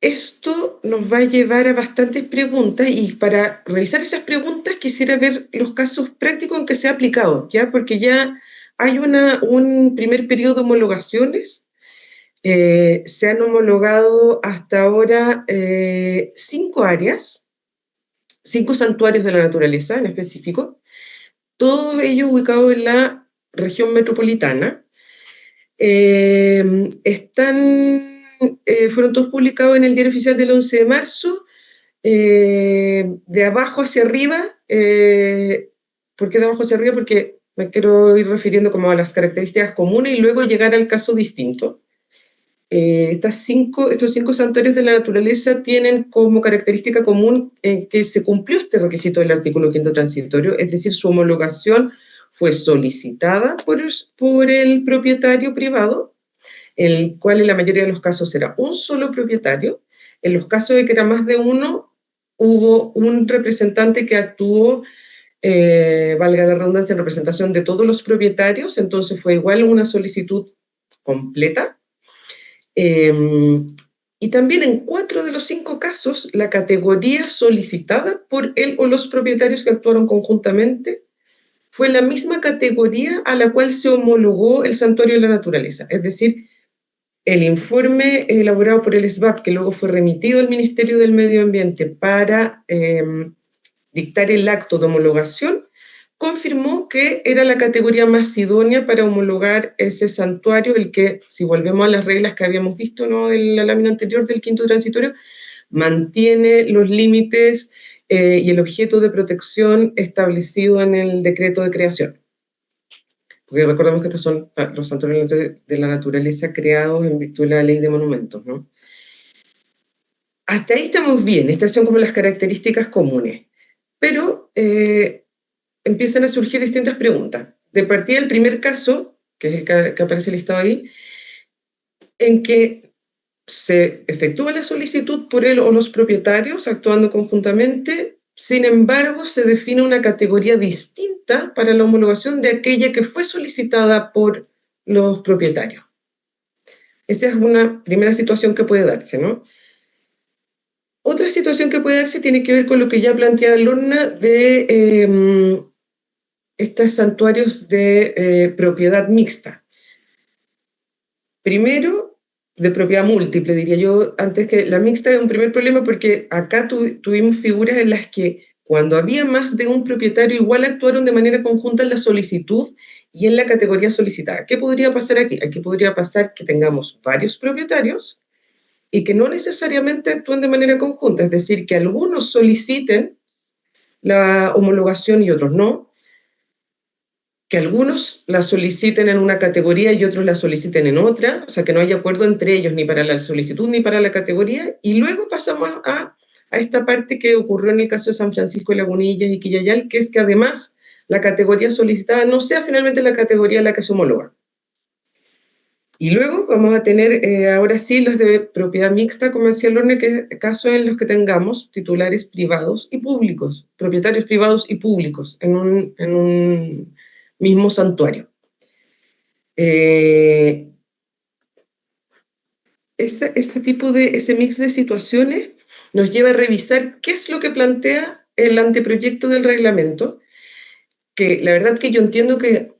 Esto nos va a llevar a bastantes preguntas y para revisar esas preguntas quisiera ver los casos prácticos en que se ha aplicado, ¿ya? Porque ya hay un primer periodo de homologaciones. Se han homologado hasta ahora 5 áreas, 5 santuarios de la naturaleza en específico, todos ellos ubicados en la región metropolitana. Fueron todos publicados en el Diario Oficial del 11 de marzo, de abajo hacia arriba. ¿Por qué de abajo hacia arriba? Porque me quiero ir refiriendo como a las características comunes y luego llegar al caso distinto. Estos 5 santuarios de la naturaleza tienen como característica común que se cumplió este requisito del artículo 5º transitorio, es decir, su homologación fue solicitada por el propietario privado, el cual en la mayoría de los casos era un solo propietario. En los casos de que era más de uno, hubo un representante que actuó, valga la redundancia, en representación de todos los propietarios, entonces fue igual una solicitud completa. Y también en 4 de los 5 casos, la categoría solicitada por él o los propietarios que actuaron conjuntamente fue la misma categoría a la cual se homologó el Santuario de la Naturaleza. Es decir, el informe elaborado por el SBAP, que luego fue remitido al Ministerio del Medio Ambiente para dictar el acto de homologación, confirmó que era la categoría más idónea para homologar ese santuario, el que, si volvemos a las reglas que habíamos visto, ¿no?, en la lámina anterior del 5º transitorio, mantiene los límites y el objeto de protección establecido en el decreto de creación. Porque recordemos que estos son los santuarios de la naturaleza creados en virtud de la ley de monumentos, ¿no? Hasta ahí estamos bien, estas son como las características comunes, pero empiezan a surgir distintas preguntas. De partida, el primer caso, que es el que aparece listado ahí, en que se efectúa la solicitud por él o los propietarios actuando conjuntamente, sin embargo, se define una categoría distinta para la homologación de aquella que fue solicitada por los propietarios. Esa es una primera situación que puede darse, ¿no? Otra situación que puede darse tiene que ver con lo que ya planteaba Lorna de estos santuarios de propiedad mixta. Primero, de propiedad múltiple, diría yo, antes que la mixta es un primer problema porque acá tuvimos figuras en las que cuando había más de un propietario igual actuaron de manera conjunta en la solicitud y en la categoría solicitada. ¿Qué podría pasar aquí? Aquí podría pasar que tengamos varios propietarios y que no necesariamente actúen de manera conjunta, es decir, que algunos soliciten la homologación y otros no, que algunos la soliciten en una categoría y otros la soliciten en otra, o sea, que no haya acuerdo entre ellos ni para la solicitud ni para la categoría, y luego pasamos a esta parte que ocurrió en el caso de San Francisco de Lagunillas y Quillayal, que es que además la categoría solicitada no sea finalmente la categoría a la que se homologa. Y luego vamos a tener ahora sí los de propiedad mixta, como decía Lorna, que es casos en los que tengamos titulares privados y públicos, propietarios privados y públicos en un mismo santuario. Ese mix de situaciones nos lleva a revisar qué es lo que plantea el anteproyecto del reglamento, que la verdad que yo entiendo que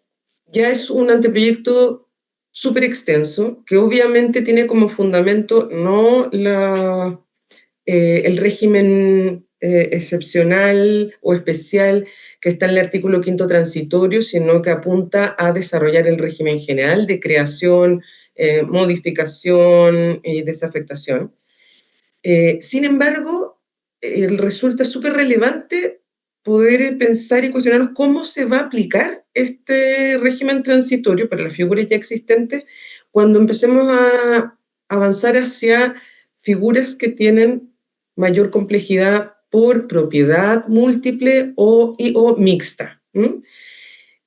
ya es un anteproyecto súper extenso, que obviamente tiene como fundamento no el régimen excepcional o especial que está en el artículo 5º transitorio, sino que apunta a desarrollar el régimen general de creación, modificación y desafectación. Sin embargo, resulta súper relevante poder pensar y cuestionarnos cómo se va a aplicar este régimen transitorio para las figuras ya existentes cuando empecemos a avanzar hacia figuras que tienen mayor complejidad por propiedad múltiple o mixta.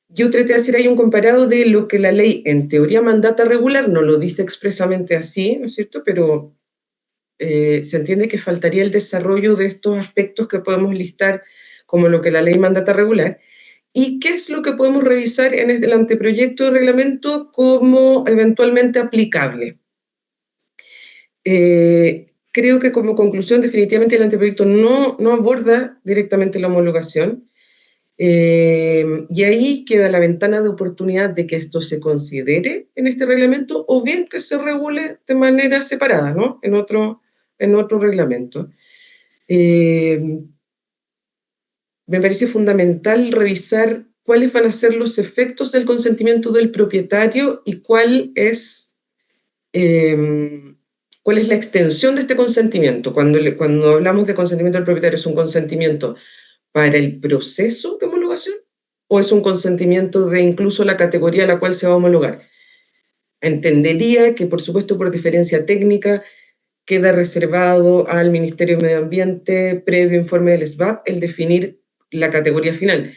Yo traté de hacer ahí un comparado de lo que la ley en teoría mandata regular, no lo dice expresamente así, ¿no es cierto?, pero se entiende que faltaría el desarrollo de estos aspectos que podemos listar como lo que la ley mandata regular, y qué es lo que podemos revisar en el anteproyecto de reglamento como eventualmente aplicable. Creo que como conclusión definitivamente el anteproyecto no aborda directamente la homologación, y ahí queda la ventana de oportunidad de que esto se considere en este reglamento o bien que se regule de manera separada, ¿no? En otro reglamento. Me parece fundamental revisar cuáles van a ser los efectos del consentimiento del propietario y cuál es la extensión de este consentimiento. Cuando hablamos de consentimiento del propietario, ¿es un consentimiento para el proceso de homologación o es un consentimiento de incluso la categoría a la cual se va a homologar? Entendería que, por supuesto, por diferencia técnica, queda reservado al Ministerio de Medio Ambiente, previo informe del SBAP, el definir la categoría final.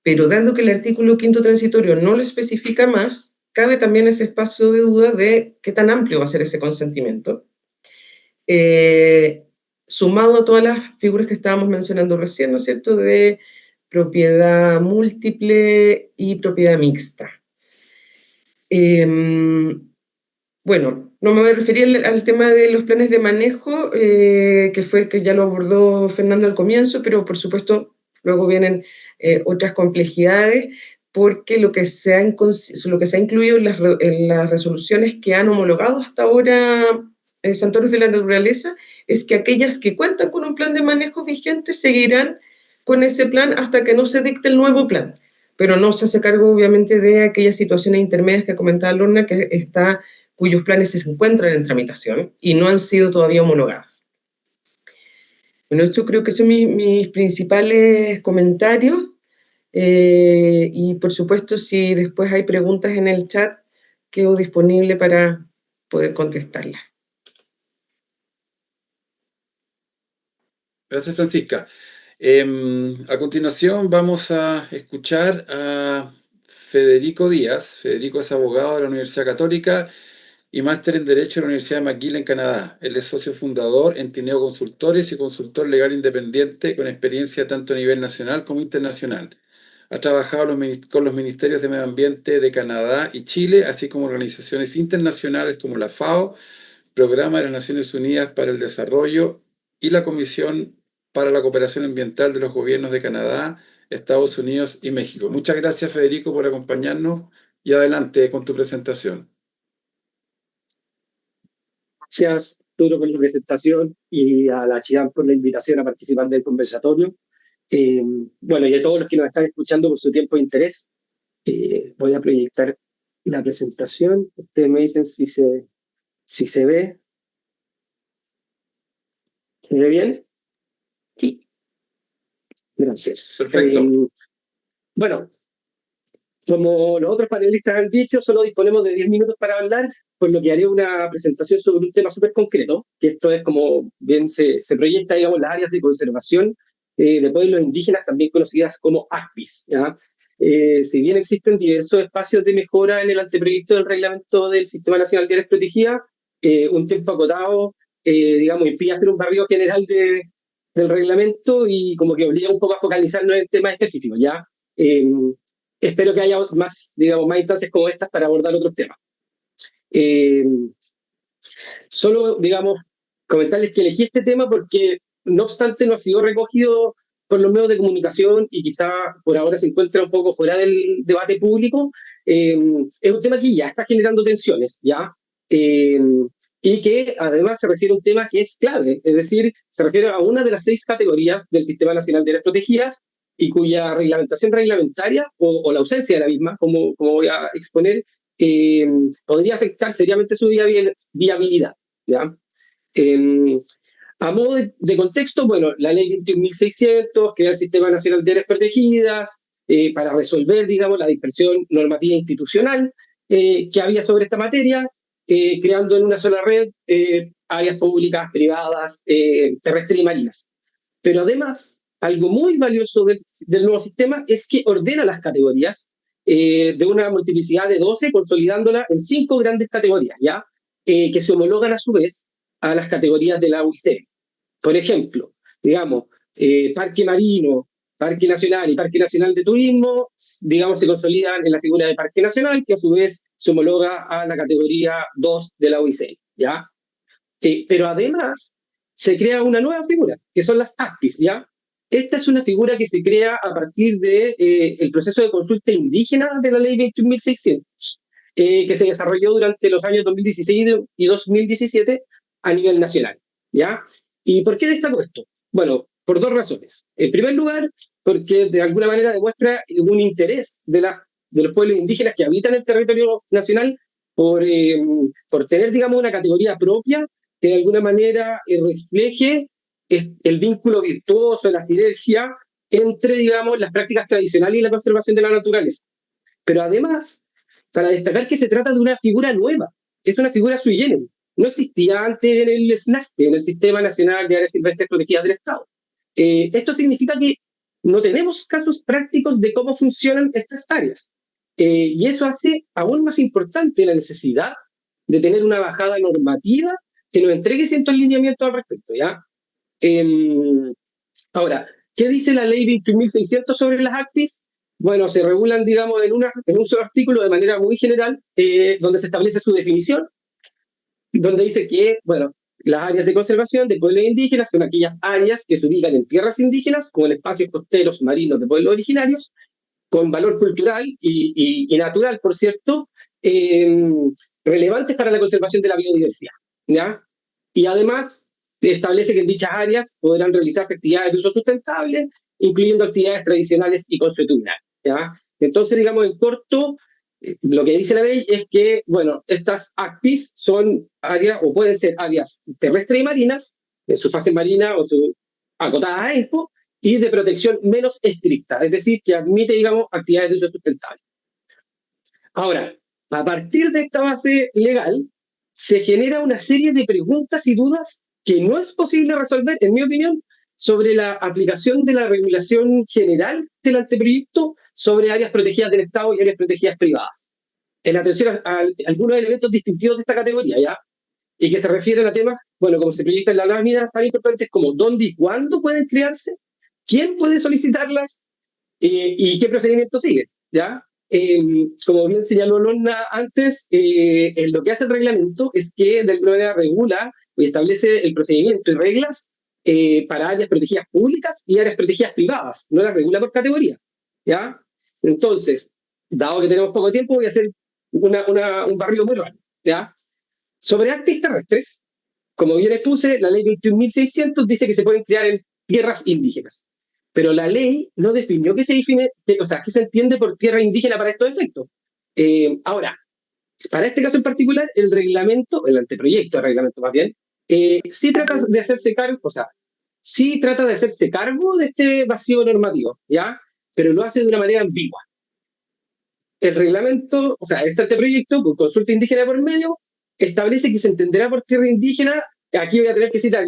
Pero dado que el artículo 5º transitorio no lo especifica más, cabe también ese espacio de duda de qué tan amplio va a ser ese consentimiento. Sumado a todas las figuras que estábamos mencionando recién, ¿no es cierto?, de propiedad múltiple y propiedad mixta. Bueno, no me voy a referir al tema de los planes de manejo, que ya lo abordó Fernando al comienzo, pero por supuesto luego vienen otras complejidades, porque lo que se ha incluido en las resoluciones que han homologado hasta ahora santuarios de la naturaleza es que aquellas que cuentan con un plan de manejo vigente seguirán con ese plan hasta que no se dicte el nuevo plan, pero no se hace cargo obviamente de aquellas situaciones intermedias que comentaba Lorna, cuyos planes se encuentran en tramitación y no han sido todavía homologadas. Bueno, yo creo que son mis principales comentarios, y por supuesto si después hay preguntas en el chat, quedo disponible para poder contestarlas. Gracias, Francisca. A continuación vamos a escuchar a Federico Díaz. Federico es abogado de la Universidad Católica y máster en Derecho de la Universidad de McGill en Canadá. Él es socio fundador en Tineo Consultores y consultor legal independiente con experiencia tanto a nivel nacional como internacional. Ha trabajado con los ministerios de Medio Ambiente de Canadá y Chile, así como organizaciones internacionales como la FAO, Programa de las Naciones Unidas para el Desarrollo y la Comisión para la Cooperación Ambiental de los Gobiernos de Canadá, Estados Unidos y México. Muchas gracias, Federico, por acompañarnos y adelante con tu presentación. Gracias, Arturo, por la presentación y a la CHIAM por la invitación a participar del conversatorio. Bueno, y a todos los que nos están escuchando por su tiempo de interés, voy a proyectar la presentación. Ustedes me dicen si se ve. ¿Se ve bien? Sí. Gracias. Perfecto. Bueno, como los otros panelistas han dicho, solo disponemos de 10 minutos para hablar, por lo que haré una presentación sobre un tema súper concreto, que esto es como bien se proyecta, digamos, las áreas de conservación de pueblos indígenas, también conocidas como ACPIS, ¿ya? Si bien existen diversos espacios de mejora en el anteproyecto del reglamento del Sistema Nacional de Áreas Protegidas, un tiempo acotado, digamos, impide hacer un barrido general del reglamento y como que obliga un poco a focalizarnos en temas específicos, ¿ya? Espero que haya más, digamos, más instancias como estas para abordar otros temas. Solo, digamos, comentarles que elegí este tema porque, no obstante, no ha sido recogido por los medios de comunicación y quizá por ahora se encuentra un poco fuera del debate público. Es un tema que ya está generando tensiones, ¿ya? Y que además se refiere a un tema que es clave, es decir, se refiere a una de las 6 categorías del Sistema Nacional de Áreas Protegidas y cuya reglamentación reglamentaria o la ausencia de la misma, como voy a exponer, podría afectar seriamente su viabilidad, ¿ya? A modo de contexto, bueno, la ley 21.600 crea el Sistema Nacional de Áreas Protegidas para resolver, digamos, la dispersión normativa institucional que había sobre esta materia, creando en una sola red áreas públicas, privadas, terrestres y marinas. Pero además, algo muy valioso del nuevo sistema es que ordena las categorías de una multiplicidad de 12, consolidándola en 5 grandes categorías, ¿ya? Que se homologan a su vez a las categorías de la UIC. Por ejemplo, digamos, parque marino, Parque Nacional y Parque Nacional de Turismo, digamos, se consolidan en la figura de Parque Nacional, que a su vez se homologa a la categoría 2 de la OIC, ¿ya? Pero además se crea una nueva figura, que son las ACPIs, ¿ya? Esta es una figura que se crea a partir de el proceso de consulta indígena de la ley 21.600, que se desarrolló durante los años 2016 y 2017 a nivel nacional, ¿ya? ¿Y por qué destaco esto? Bueno, por dos razones. En primer lugar, porque de alguna manera demuestra un interés de los pueblos indígenas que habitan el territorio nacional por tener, digamos, una categoría propia que de alguna manera refleje el vínculo virtuoso, la sinergia entre, digamos, las prácticas tradicionales y la conservación de la naturaleza. Pero además, para destacar que se trata de una figura nueva, es una figura sui generis. No existía antes en el SNASTE, en el Sistema Nacional de Áreas Silvestres Protegidas del Estado. Esto significa que no tenemos casos prácticos de cómo funcionan estas áreas. Y eso hace aún más importante la necesidad de tener una bajada normativa que nos entregue ciertos lineamientos al respecto, ¿ya? Ahora, ¿qué dice la ley 21.600 sobre las ACPIs? Bueno, se regulan, digamos, en un solo artículo de manera muy general, donde se establece su definición, donde dice que, bueno, las áreas de conservación de pueblos indígenas son aquellas áreas que se ubican en tierras indígenas, como en espacios costeros marinos de pueblos originarios, con valor cultural y natural, por cierto, relevantes para la conservación de la biodiversidad, ¿ya? Y además establece que en dichas áreas podrán realizarse actividades de uso sustentable, incluyendo actividades tradicionales y consuetudinales, ¿ya? Entonces, digamos, en corto, lo que dice la ley es que, bueno, estas ACPIs son áreas, o pueden ser áreas terrestres y marinas, en su fase marina o su acotada a ENPO, y de protección menos estricta, es decir, que admite, digamos, actividades de uso sustentable. Ahora, a partir de esta base legal, se genera una serie de preguntas y dudas que no es posible resolver, en mi opinión, sobre la aplicación de la regulación general del anteproyecto sobre áreas protegidas del Estado y áreas protegidas privadas. En atención a algunos elementos distintivos de esta categoría, ¿ya? Y que se refieren a temas, bueno, como se proyecta en la lámina, tan importantes como dónde y cuándo pueden crearse, quién puede solicitarlas y qué procedimiento sigue, ¿ya? Como bien señaló Lorna antes, lo que hace el reglamento es que de alguna manera regula y establece el procedimiento y reglas para áreas protegidas públicas y áreas protegidas privadas, no las regula por categoría, ¿ya? Entonces, dado que tenemos poco tiempo, voy a hacer un barrido muy rápido, ¿ya? Sobre ACPIs terrestres, como bien expuse, la ley 21.600 dice que se pueden crear en tierras indígenas. Pero la ley no definió qué se define, o sea, qué se entiende por tierra indígena para estos efectos. Ahora, para este caso en particular, el reglamento, el anteproyecto de reglamento más bien, sí trata de hacerse cargo, o sea, sí trata de hacerse cargo de este vacío normativo, ¿ya? Pero lo hace de una manera ambigua. El reglamento, o sea, este anteproyecto, con consulta indígena por medio, establece que se entenderá por tierra indígena, aquí voy a tener que citar,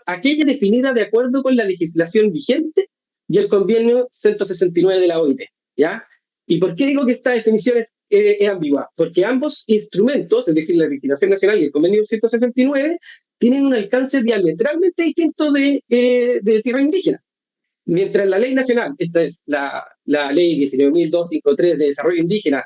aquella definida de acuerdo con la legislación vigente y el convenio 169 de la OIT, ¿ya? ¿Y por qué digo que esta definición es ambigua? Porque ambos instrumentos, es decir, la legislación nacional y el convenio 169, tienen un alcance diametralmente distinto de tierra indígena. Mientras la ley nacional, esta es la ley 19.253 de desarrollo indígena,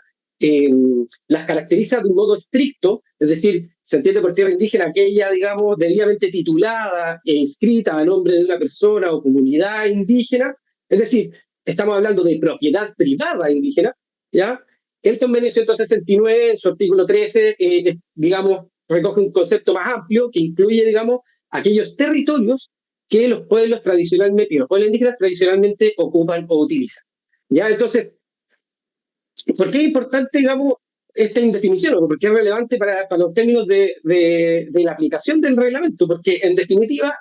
las caracteriza de un modo estricto, es decir, se entiende por tierra indígena aquella, digamos, debidamente titulada e inscrita a nombre de una persona o comunidad indígena, es decir, estamos hablando de propiedad privada indígena, ¿ya? El convenio 169, en su artículo 13, digamos, recoge un concepto más amplio que incluye, digamos, aquellos territorios que los pueblos tradicionalmente, y los pueblos indígenas tradicionalmente ocupan o utilizan, ¿ya? Entonces, ¿por qué es importante, digamos, esta indefinición? ¿O por qué es relevante para los términos de la aplicación del reglamento? Porque, en definitiva,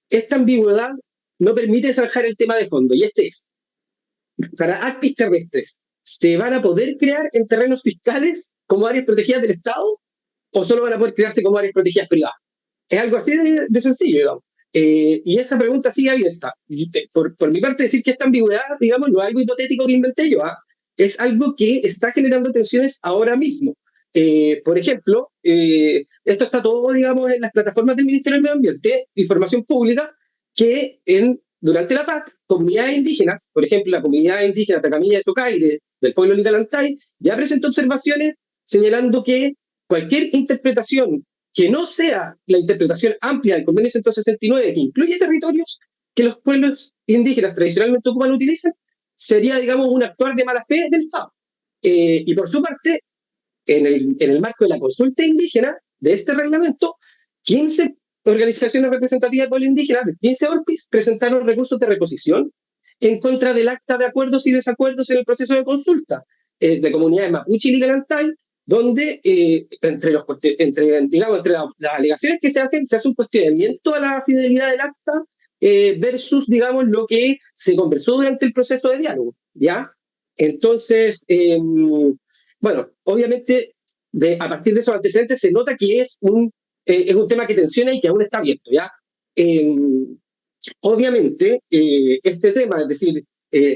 esta ambigüedad no permite zanjar el tema de fondo, y este es, para ACPIs terrestres, ¿se van a poder crear en terrenos fiscales como áreas protegidas del Estado o solo van a poder crearse como áreas protegidas privadas? Es algo así de sencillo, digamos. Y esa pregunta sigue abierta. Por mi parte, decir que esta ambigüedad, digamos, no es algo hipotético que inventé yo, es algo que está generando tensiones ahora mismo. Por ejemplo, esto está todo, digamos, en las plataformas del Ministerio del Medio Ambiente, información pública, que en durante la PAC, comunidades indígenas, por ejemplo, la comunidad indígena Tacamilla de Socaire, del pueblo Litalantay, ya presentó observaciones señalando que cualquier interpretación que no sea la interpretación amplia del Convenio 169, que incluye territorios que los pueblos indígenas tradicionalmente ocupan o utilizan, sería, digamos, un actuar de mala fe del Estado. Y por su parte, en el marco de la consulta indígena de este reglamento, 15 organizaciones representativas del pueblo indígena, de 15 ORPIs, presentaron recursos de reposición en contra del acta de acuerdos y desacuerdos en el proceso de consulta de comunidades mapuche y ligalantay, donde entre las alegaciones que se hace un cuestionamiento a la fidelidad del acta versus, digamos, lo que se conversó durante el proceso de diálogo, ¿ya? Entonces, bueno, obviamente, a partir de esos antecedentes se nota que es un tema que tensiona y que aún está abierto, ¿ya? Obviamente, este tema, es decir,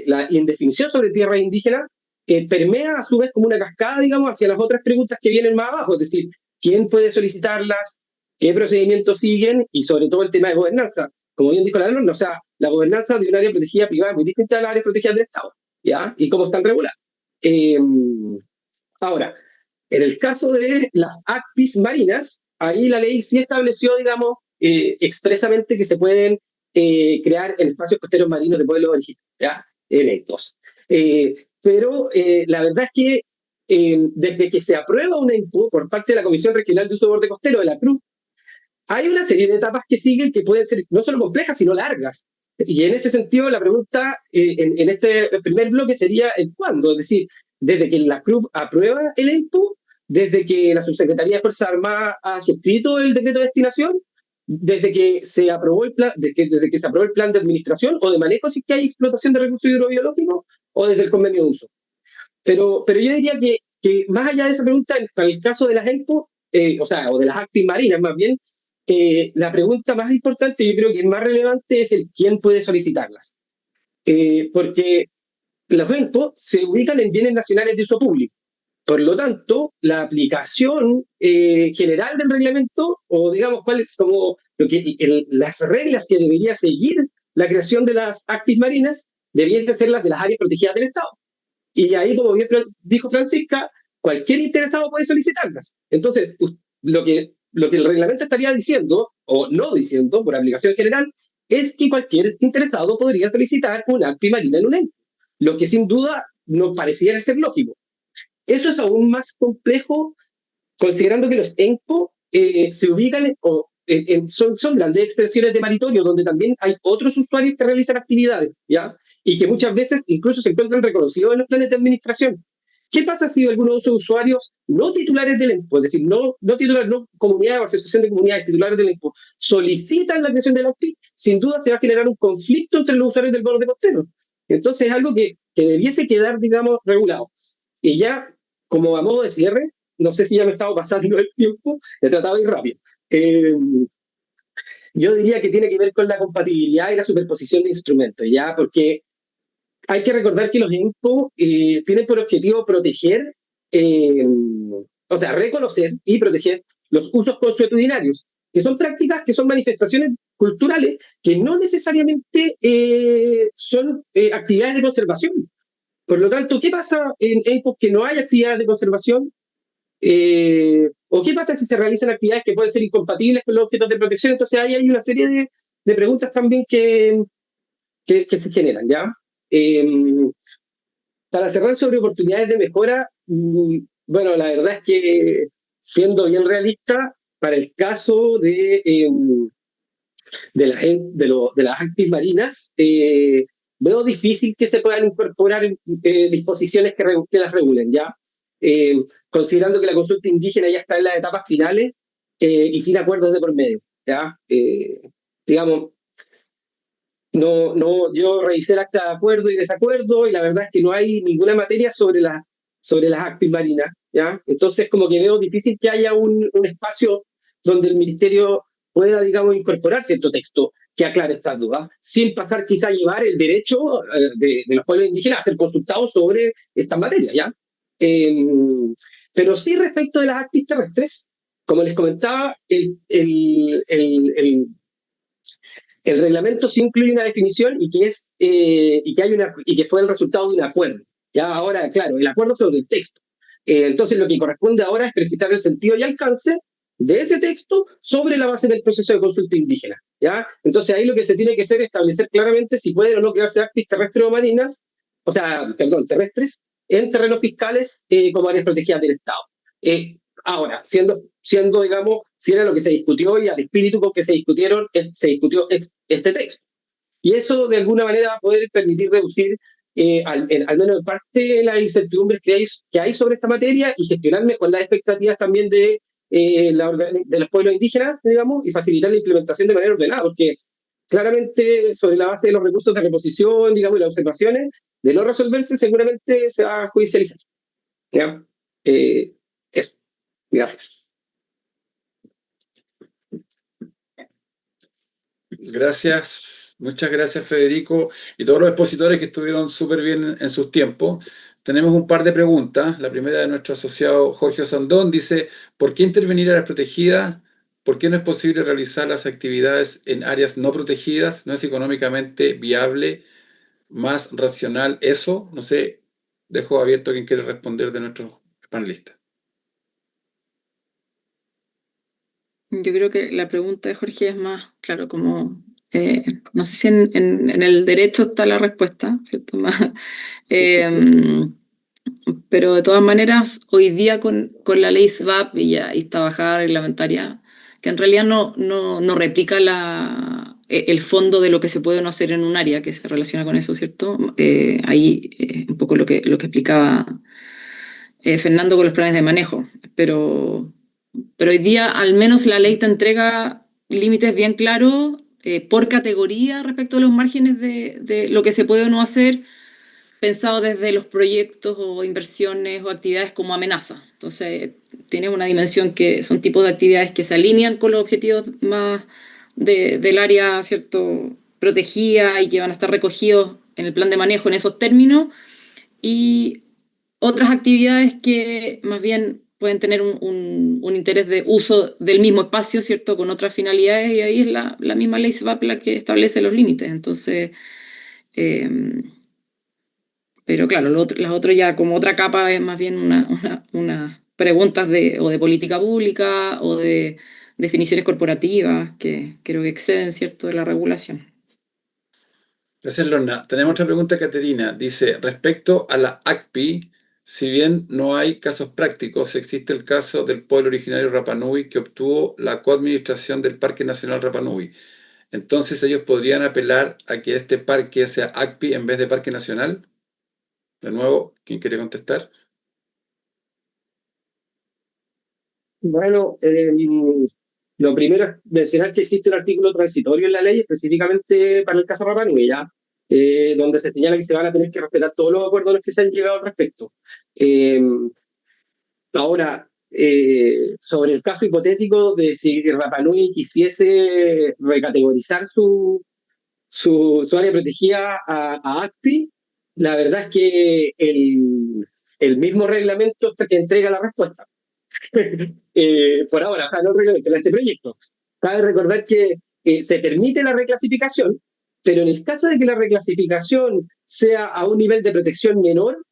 la indefinición sobre tierra indígena, permea a su vez como una cascada, digamos, hacia las otras preguntas que vienen más abajo, es decir, quién puede solicitarlas, qué procedimientos siguen y sobre todo el tema de gobernanza. Como bien dijo la norma, o sea, la gobernanza de un área protegida privada es muy distinta a las áreas protegidas del Estado, ¿ya? Y cómo están reguladas. Ahora, en el caso de las ACPIS marinas, ahí la ley sí estableció, digamos, expresamente que se pueden crear en espacios costeros marinos de pueblos originarios, ¿ya? Electos. Pero la verdad es que desde que se aprueba una INPU por parte de la Comisión Regional de Uso de Borde Costero de la Cruz, hay una serie de etapas que siguen que pueden ser no solo complejas, sino largas. Y en ese sentido, la pregunta en este primer bloque sería el cuándo, es decir, desde que la CRUB aprueba el INPU, desde que la Subsecretaría de Fuerzas Armadas ha suscrito el decreto de destinación, desde que se aprobó el plan, desde que se aprobó el plan de administración o de manejo si es que hay explotación de recursos hidrobiológicos, o desde el convenio de uso. Pero yo diría que más allá de esa pregunta, en el caso de las INPU, o de las ACPIS marinas más bien, la pregunta más importante, yo creo que es más relevante, es el quién puede solicitarlas. Porque las INPU se ubican en bienes nacionales de uso público. Por lo tanto, la aplicación general del reglamento, o digamos, cuáles como las reglas que debería seguir la creación de las ACPIS marinas, deberían ser las de las áreas protegidas del Estado. Y ahí, como bien dijo Francisca, cualquier interesado puede solicitarlas. Entonces, lo que el reglamento estaría diciendo, o no diciendo, por aplicación general, es que cualquier interesado podría solicitar una ACPI marina en un ente, lo que sin duda no pareciera ser lógico. Eso es aún más complejo, considerando que los ENCO se ubican son grandes extensiones de territorio donde también hay otros usuarios que realizan actividades, ¿ya? Y que muchas veces incluso se encuentran reconocidos en los planes de administración. ¿Qué pasa si algunos de esos usuarios no titulares del ENPO, es decir, no titulares, no comunidad o asociación de comunidades titulares del ENPO, solicitan la creación del ACPI? Sin duda se va a generar un conflicto entre los usuarios del borde costero. Entonces es algo que debiese quedar, digamos, regulado. Y ya, como a modo de cierre, no sé si ya me he estado pasando el tiempo, he tratado de ir rápido. Yo diría que tiene que ver con la compatibilidad y la superposición de instrumentos, ¿ya? Porque hay que recordar que los ENPO tienen por objetivo proteger, reconocer y proteger los usos consuetudinarios, que son prácticas, que son manifestaciones culturales, que no necesariamente son actividades de conservación. Por lo tanto, ¿qué pasa en ENPO que no hay actividades de conservación? ¿O qué pasa si se realizan actividades que pueden ser incompatibles con los objetos de protección? Entonces ahí hay una serie de preguntas también que se generan, ¿ya? Para cerrar sobre oportunidades de mejora, bueno, la verdad es que, siendo bien realista, para el caso de las ACPIS marinas, veo difícil que se puedan incorporar disposiciones que las regulen, ¿ya? Considerando que la consulta indígena ya está en las etapas finales y sin acuerdos de por medio, ¿ya? Digamos, yo revisé el acta de acuerdo y desacuerdo y la verdad es que no hay ninguna materia sobre las ACPIS marinas, ¿ya? Entonces, como que veo difícil que haya un espacio donde el ministerio pueda, digamos, incorporar cierto texto que aclare estas dudas, sin pasar quizá a llevar el derecho de los pueblos indígenas a ser consultados sobre estas materias, ¿ya? Pero sí, respecto de las ACPIS terrestres, como les comentaba, El reglamento sí incluye una definición y que fue el resultado de un acuerdo. Ya ahora, claro, el acuerdo fue del texto. Entonces lo que corresponde ahora es precisar el sentido y alcance de ese texto sobre la base del proceso de consulta indígena. ¿Ya? Entonces ahí lo que se tiene que hacer es establecer claramente si pueden o no crearse actis terrestres o marinas, terrestres, en terrenos fiscales como áreas protegidas del Estado. Ahora, siendo, digamos, fiel a lo que se discutió y al espíritu con que se discutió este texto. Y eso, de alguna manera, va a poder permitir reducir, al menos en parte, las incertidumbres que hay sobre esta materia y gestionar con las expectativas también de los pueblos indígenas, digamos, y facilitar la implementación de manera ordenada, porque claramente, sobre la base de los recursos de reposición, digamos, y las observaciones, de no resolverse, seguramente se va a judicializar. ¿Ya? Eso. Gracias. Gracias, muchas gracias Federico y todos los expositores que estuvieron súper bien en sus tiempos. Tenemos un par de preguntas. La primera de nuestro asociado Jorge Osandón dice, ¿por qué intervenir áreas protegidas? ¿Por qué no es posible realizar las actividades en áreas no protegidas? ¿No es económicamente viable, más racional eso? No sé, dejo abierto a quien quiere responder de nuestros panelistas. Yo creo que la pregunta de Jorge es más, claro, como, no sé si en el derecho está la respuesta, ¿cierto? Pero de todas maneras, hoy día con la ley SVAP y esta bajada reglamentaria, que en realidad no replica el fondo de lo que se puede o no hacer en un área que se relaciona con eso, ¿cierto? Ahí un poco lo que explicaba Fernando con los planes de manejo, pero hoy día al menos la ley te entrega límites bien claros por categoría respecto a los márgenes de lo que se puede o no hacer, pensado desde los proyectos o inversiones o actividades como amenaza. Entonces, tiene una dimensión que son tipos de actividades que se alinean con los objetivos más del área, ¿cierto?, protegida y que van a estar recogidos en el plan de manejo en esos términos, y otras actividades que más bien pueden tener un interés de uso del mismo espacio, ¿cierto?, con otras finalidades, y ahí es la misma ley SVAP la que establece los límites. Entonces, pero claro, las otras ya como otra capa es más bien unas preguntas o de política pública o de definiciones corporativas que creo que exceden, ¿cierto?, de la regulación. Gracias, Lorna. Tenemos otra pregunta, Caterina. Dice, respecto a la ACPI, si bien no hay casos prácticos, existe el caso del pueblo originario Rapa Nui que obtuvo la coadministración del Parque Nacional Rapa Nui. Entonces, ¿ellos podrían apelar a que este parque sea ACPI en vez de Parque Nacional? De nuevo, ¿quién quiere contestar? Bueno, lo primero es mencionar que existe un artículo transitorio en la ley específicamente para el caso Rapa Nui, ¿ya? Donde se señala que se van a tener que respetar todos los acuerdos a los que se han llegado al respecto. Ahora, sobre el caso hipotético de si Rapa Nui quisiese recategorizar su área protegida a ACPI, la verdad es que el mismo reglamento es el que entrega la respuesta. Por ahora, o sea, no el reglamento, este proyecto. Cabe recordar que se permite la reclasificación, pero en el caso de que la reclasificación sea a un nivel de protección menor,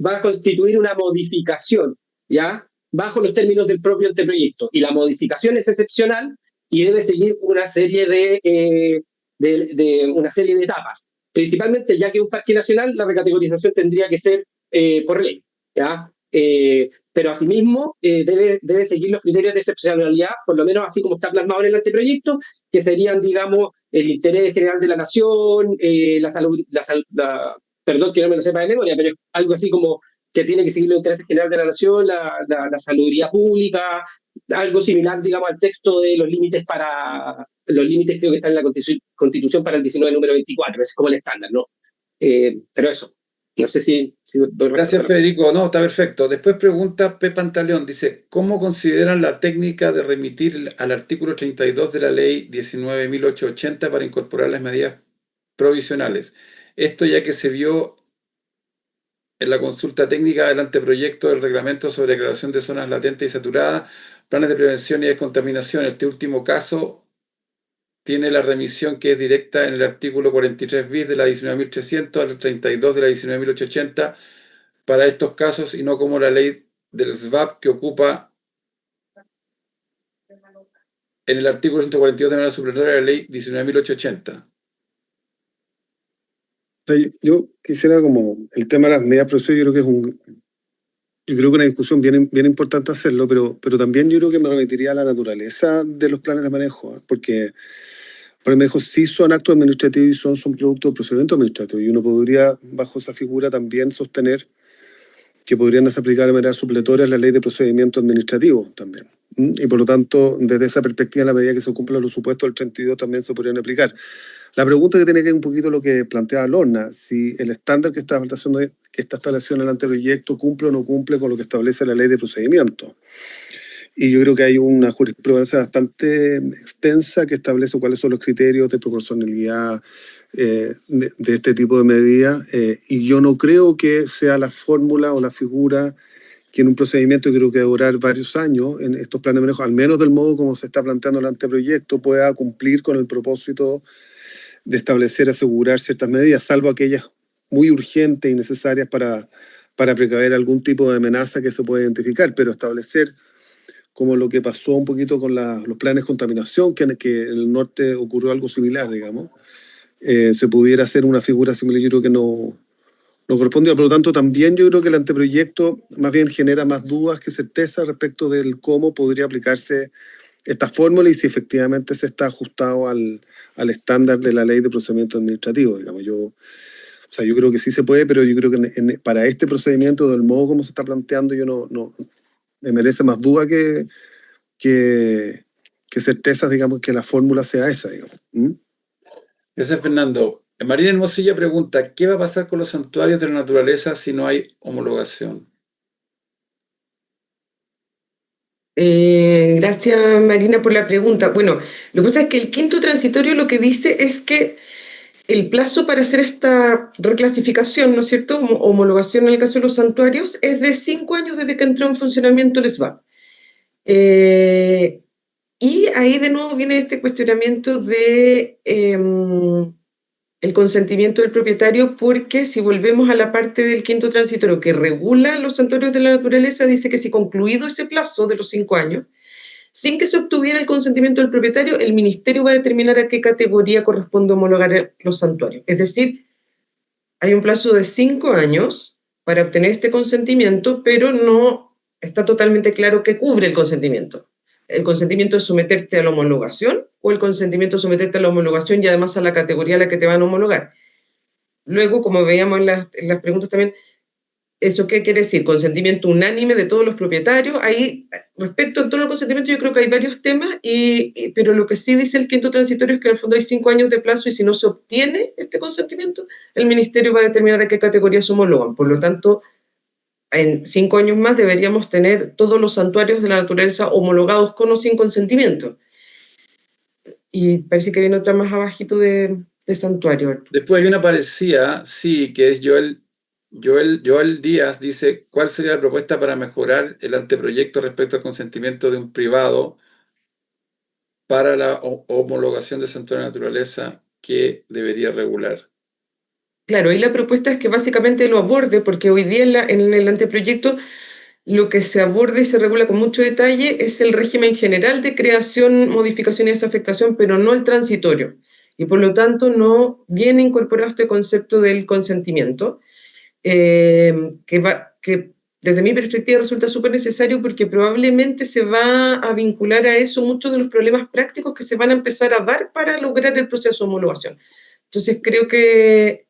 va a constituir una modificación, ¿ya?, bajo los términos del propio anteproyecto. Y la modificación es excepcional y debe seguir una serie de etapas. Principalmente, ya que un parque nacional, la recategorización tendría que ser por ley, ¿ya? Pero asimismo debe seguir los criterios de excepcionalidad, por lo menos así como está plasmado en el anteproyecto, que serían, digamos, el interés general de la nación, perdón que no me lo sepa de memoria, pero es algo así como que tiene que seguir los intereses generales de la nación, la salubridad pública, algo similar, digamos, al texto de los límites creo que están en la Constitución para el 19, número 24, ese es como el estándar, ¿no? Pero eso, no sé si Gracias, Federico. No, está perfecto. Después pregunta P. Pantaleón, dice, ¿cómo consideran la técnica de remitir al artículo 32 de la ley 19.880 para incorporar las medidas provisionales? Esto ya que se vio en la consulta técnica del anteproyecto del reglamento sobre declaración de zonas latentes y saturadas, planes de prevención y descontaminación. Este último caso tiene la remisión que es directa en el artículo 43 bis de la 19.300 al 32 de la 19.880 para estos casos y no como la ley del SVAP que ocupa en el artículo 142 de manera suplementaria de la ley 19.880. Yo quisiera como el tema de las medidas procesales, yo creo que una discusión bien importante hacerlo, pero también yo creo que me remitiría a la naturaleza de los planes de manejo, porque los planes de manejo sí son actos administrativos y son producto del procedimiento administrativo, y uno podría, bajo esa figura, también sostener que podrían aplicar de manera supletoria la ley de procedimiento administrativo también. Y por lo tanto, desde esa perspectiva, a la medida que se cumplan los supuestos del 32 también se podrían aplicar. La pregunta que tiene que ver un poquito lo que planteaba Lorna, si el estándar que está establecido en el anteproyecto cumple o no cumple con lo que establece la ley de procedimiento. Y yo creo que hay una jurisprudencia bastante extensa que establece cuáles son los criterios de proporcionalidad de este tipo de medidas. Y yo no creo que sea la fórmula o la figura que en un procedimiento que creo que va a durar varios años, en estos planes de manejo, al menos del modo como se está planteando el anteproyecto, pueda cumplir con el propósito de establecer, asegurar ciertas medidas, salvo aquellas muy urgentes y necesarias para precaver algún tipo de amenaza que se pueda identificar, pero establecer como lo que pasó un poquito con los planes de contaminación, que en el norte ocurrió algo similar, digamos, se pudiera hacer una figura similar, yo creo que no corresponde. Por lo tanto, también yo creo que el anteproyecto más bien genera más dudas que certeza respecto del cómo podría aplicarse esta fórmula y si efectivamente se está ajustado al estándar de la ley de procedimiento administrativo, digamos. Yo creo que sí se puede, pero yo creo que para este procedimiento, del modo como se está planteando, yo no me merece más duda que certezas, digamos, que la fórmula sea esa, digamos. Gracias, Fernando. Marina Hermosilla pregunta, ¿qué va a pasar con los santuarios de la naturaleza si no hay homologación? Gracias, Marina, por la pregunta. Bueno, lo que pasa es que el quinto transitorio lo que dice es que el plazo para hacer esta reclasificación, ¿no es cierto?, homologación en el caso de los santuarios, es de 5 años desde que entró en funcionamiento el SVAP. Y ahí de nuevo viene este cuestionamiento de el consentimiento del propietario, porque si volvemos a la parte del quinto transitorio que regula los santuarios de la naturaleza, dice que si concluido ese plazo de los 5 años, sin que se obtuviera el consentimiento del propietario, el ministerio va a determinar a qué categoría corresponde homologar los santuarios. Es decir, hay un plazo de 5 años para obtener este consentimiento, pero no está totalmente claro qué cubre el consentimiento. ¿El consentimiento es someterte a la homologación o el consentimiento es someterte a la homologación y además a la categoría a la que te van a homologar? Luego, como veíamos en las preguntas también, ¿eso qué quiere decir? Consentimiento unánime de todos los propietarios. Ahí, respecto a todo el consentimiento, yo creo que hay varios temas, pero lo que sí dice el quinto transitorio es que en el fondo hay 5 años de plazo y si no se obtiene este consentimiento, el ministerio va a determinar a qué categoría se homologan. Por lo tanto, en 5 años más deberíamos tener todos los santuarios de la naturaleza homologados con o sin consentimiento. Y parece que viene otra más abajito de santuario. Después hay una parecida, sí, que es Joel Díaz, dice, ¿cuál sería la propuesta para mejorar el anteproyecto respecto al consentimiento de un privado para la homologación de santuario de naturaleza que debería regular? Claro, y la propuesta es que básicamente lo aborde, porque hoy día en el anteproyecto lo que se aborda y se regula con mucho detalle es el régimen general de creación, modificación y desafectación, pero no el transitorio. Y por lo tanto no viene incorporado este concepto del consentimiento, que desde mi perspectiva resulta súper necesario porque probablemente se va a vincular a eso muchos de los problemas prácticos que se van a empezar a dar para lograr el proceso de homologación. Entonces creo que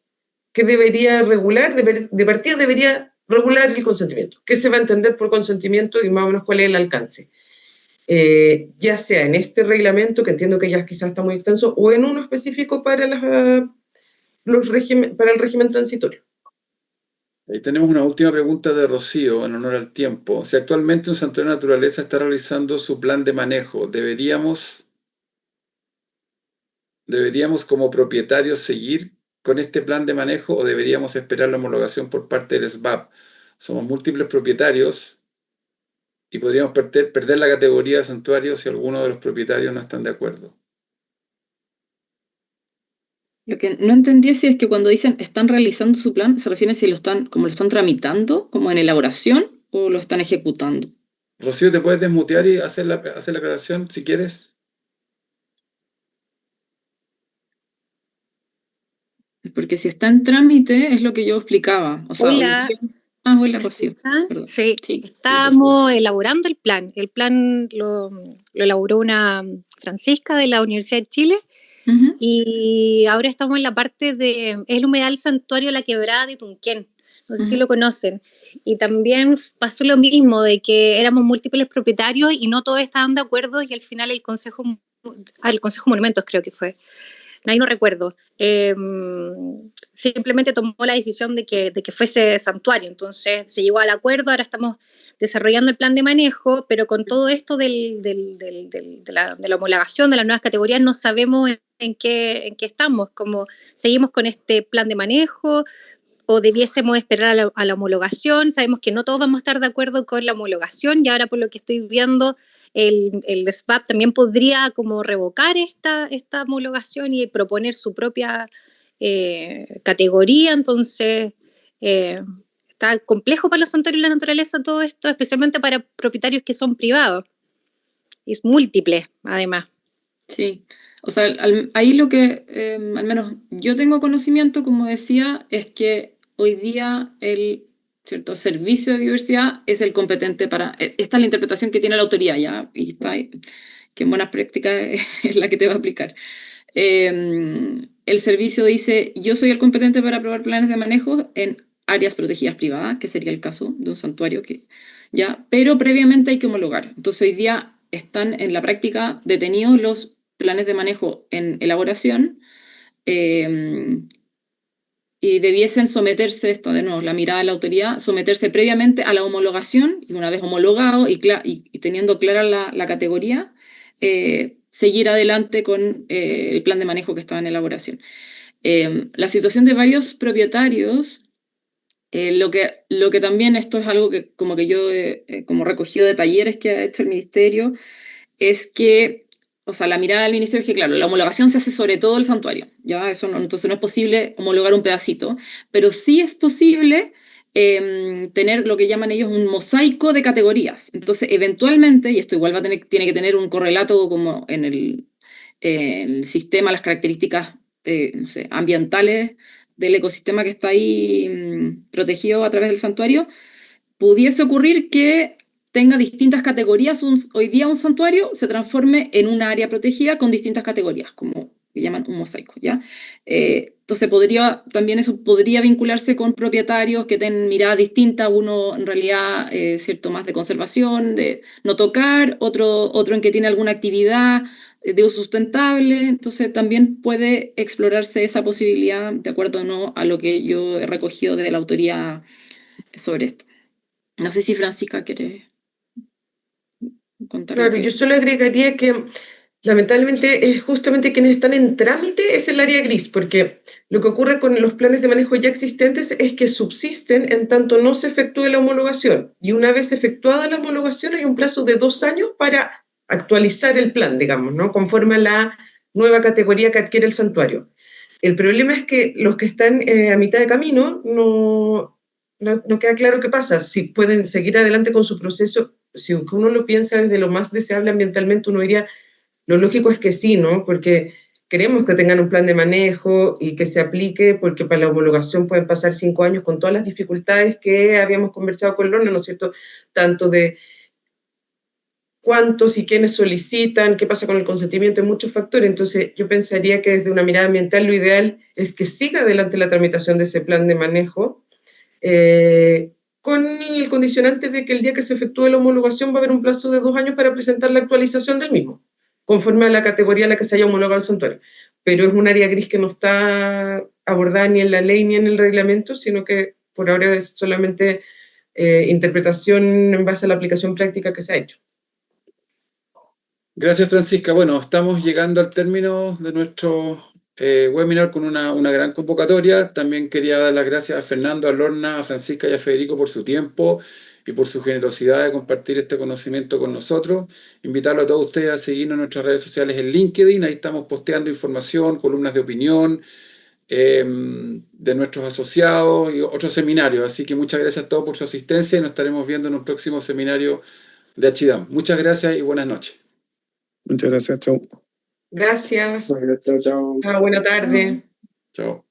debería regular, de partida debería regular el consentimiento. ¿Qué se va a entender por consentimiento y más o menos cuál es el alcance? Ya sea en este reglamento, que entiendo que ya quizás está muy extenso, o en uno específico para, para el régimen transitorio. Ahí tenemos una última pregunta de Rocío, en honor al tiempo. Si actualmente un santuario de naturaleza está realizando su plan de manejo, ¿deberíamos como propietarios seguir con este plan de manejo o deberíamos esperar la homologación por parte del SVAP? Somos múltiples propietarios y podríamos perder la categoría de santuario si alguno de los propietarios no están de acuerdo. Lo que no entendí si es que cuando dicen están realizando su plan, se refieren si como lo están tramitando, como en elaboración, o lo están ejecutando. Rocío, ¿te puedes desmutear y hacer la aclaración si quieres? Porque si está en trámite, es lo que yo explicaba. O sea, hoy Hola, día... Hola, ¿me Rocío. escuchan? Perdón. Sí, Sí, perfecto. estamos elaborando el plan. El plan lo elaboró una Francisca de la Universidad de Chile Ujú. y ahora estamos en la parte es el humedal Santuario La Quebrada de Tunquén. No sé si lo conocen. Y también pasó lo mismo, de que éramos múltiples propietarios y no todos estaban de acuerdo y al final el Consejo Monumentos creo que fue. Ahí no recuerdo, simplemente tomó la decisión de que fuese santuario, entonces se llegó al acuerdo, ahora estamos desarrollando el plan de manejo, pero con todo esto de la homologación de las nuevas categorías no sabemos en qué estamos, como seguimos con este plan de manejo o debiésemos esperar a la homologación. Sabemos que no todos vamos a estar de acuerdo con la homologación y ahora por lo que estoy viendo el SBAP también podría como revocar esta homologación y proponer su propia categoría, entonces está complejo para los santuarios y la naturaleza todo esto, especialmente para propietarios que son privados, y es múltiple además. Sí, o sea, ahí lo que al menos yo tengo conocimiento, como decía, es que hoy día el cierto servicio de biodiversidad es el competente para, esta es la interpretación que tiene la autoridad ya, y está ahí, que en buenas prácticas es la que te va a aplicar. El servicio dice, yo soy el competente para aprobar planes de manejo en áreas protegidas privadas, que sería el caso de un santuario, ya, pero previamente hay que homologar. Entonces hoy día están en la práctica detenidos los planes de manejo en elaboración y debiesen someterse, esto de nuevo, la mirada de la autoridad, someterse previamente a la homologación y una vez homologado y teniendo clara la categoría, seguir adelante con el plan de manejo que estaba en elaboración. La situación de varios propietarios, lo que también esto es algo que como que yo como recogido de talleres que ha hecho el ministerio, es que, o sea, la mirada del ministerio es que, claro, la homologación se hace sobre todo el santuario, ¿ya? Eso no, entonces no es posible homologar un pedacito, pero sí es posible tener lo que llaman ellos un mosaico de categorías. Entonces, eventualmente, y esto igual tiene que tener un correlato como en el sistema, las características no sé, ambientales del ecosistema que está ahí protegido a través del santuario, pudiese ocurrir que tenga distintas categorías, hoy día un santuario se transforme en una área protegida con distintas categorías, como que llaman un mosaico, ¿ya? Entonces también eso podría vincularse con propietarios que tienen miradas distintas, uno en realidad, cierto, más de conservación, de no tocar, otro en que tiene alguna actividad de uso sustentable, entonces también puede explorarse esa posibilidad, de acuerdo o no a lo que yo he recogido de la autoría sobre esto. No sé si Francisca quiere contar Claro, yo solo agregaría que lamentablemente es justamente quienes están en trámite es el área gris, porque lo que ocurre con los planes de manejo ya existentes es que subsisten en tanto no se efectúe la homologación. Y una vez efectuada la homologación hay un plazo de 2 años para actualizar el plan, digamos, ¿no? Conforme a la nueva categoría que adquiere el santuario. El problema es que los que están a mitad de camino no queda claro qué pasa, si pueden seguir adelante con su proceso. Si uno lo piensa desde lo más deseable ambientalmente, uno diría, lo lógico es que sí, ¿no? Porque queremos que tengan un plan de manejo y que se aplique, porque para la homologación pueden pasar 5 años con todas las dificultades que habíamos conversado con Lorna, ¿no es cierto? Tanto de cuántos y quiénes solicitan, qué pasa con el consentimiento, hay muchos factores. Entonces, yo pensaría que desde una mirada ambiental lo ideal es que siga adelante la tramitación de ese plan de manejo, con el condicionante de que el día que se efectúe la homologación va a haber un plazo de 2 años para presentar la actualización del mismo, conforme a la categoría en la que se haya homologado el santuario. Pero es un área gris que no está abordada ni en la ley ni en el reglamento, sino que por ahora es solamente interpretación en base a la aplicación práctica que se ha hecho. Gracias, Francisca. Bueno, estamos llegando al término de nuestro webinar con una gran convocatoria. También quería dar las gracias a Fernando, a Lorna, a Francisca y a Federico por su tiempo y por su generosidad de compartir este conocimiento con nosotros. Invitarlo a todos ustedes a seguirnos en nuestras redes sociales en LinkedIn. Ahí estamos posteando información, columnas de opinión, de nuestros asociados y otros seminarios. Así que muchas gracias a todos por su asistencia y nos estaremos viendo en un próximo seminario de Achidam. Muchas gracias y buenas noches. Muchas gracias, chao. Gracias. Chao, chao. Buena tarde. Chao.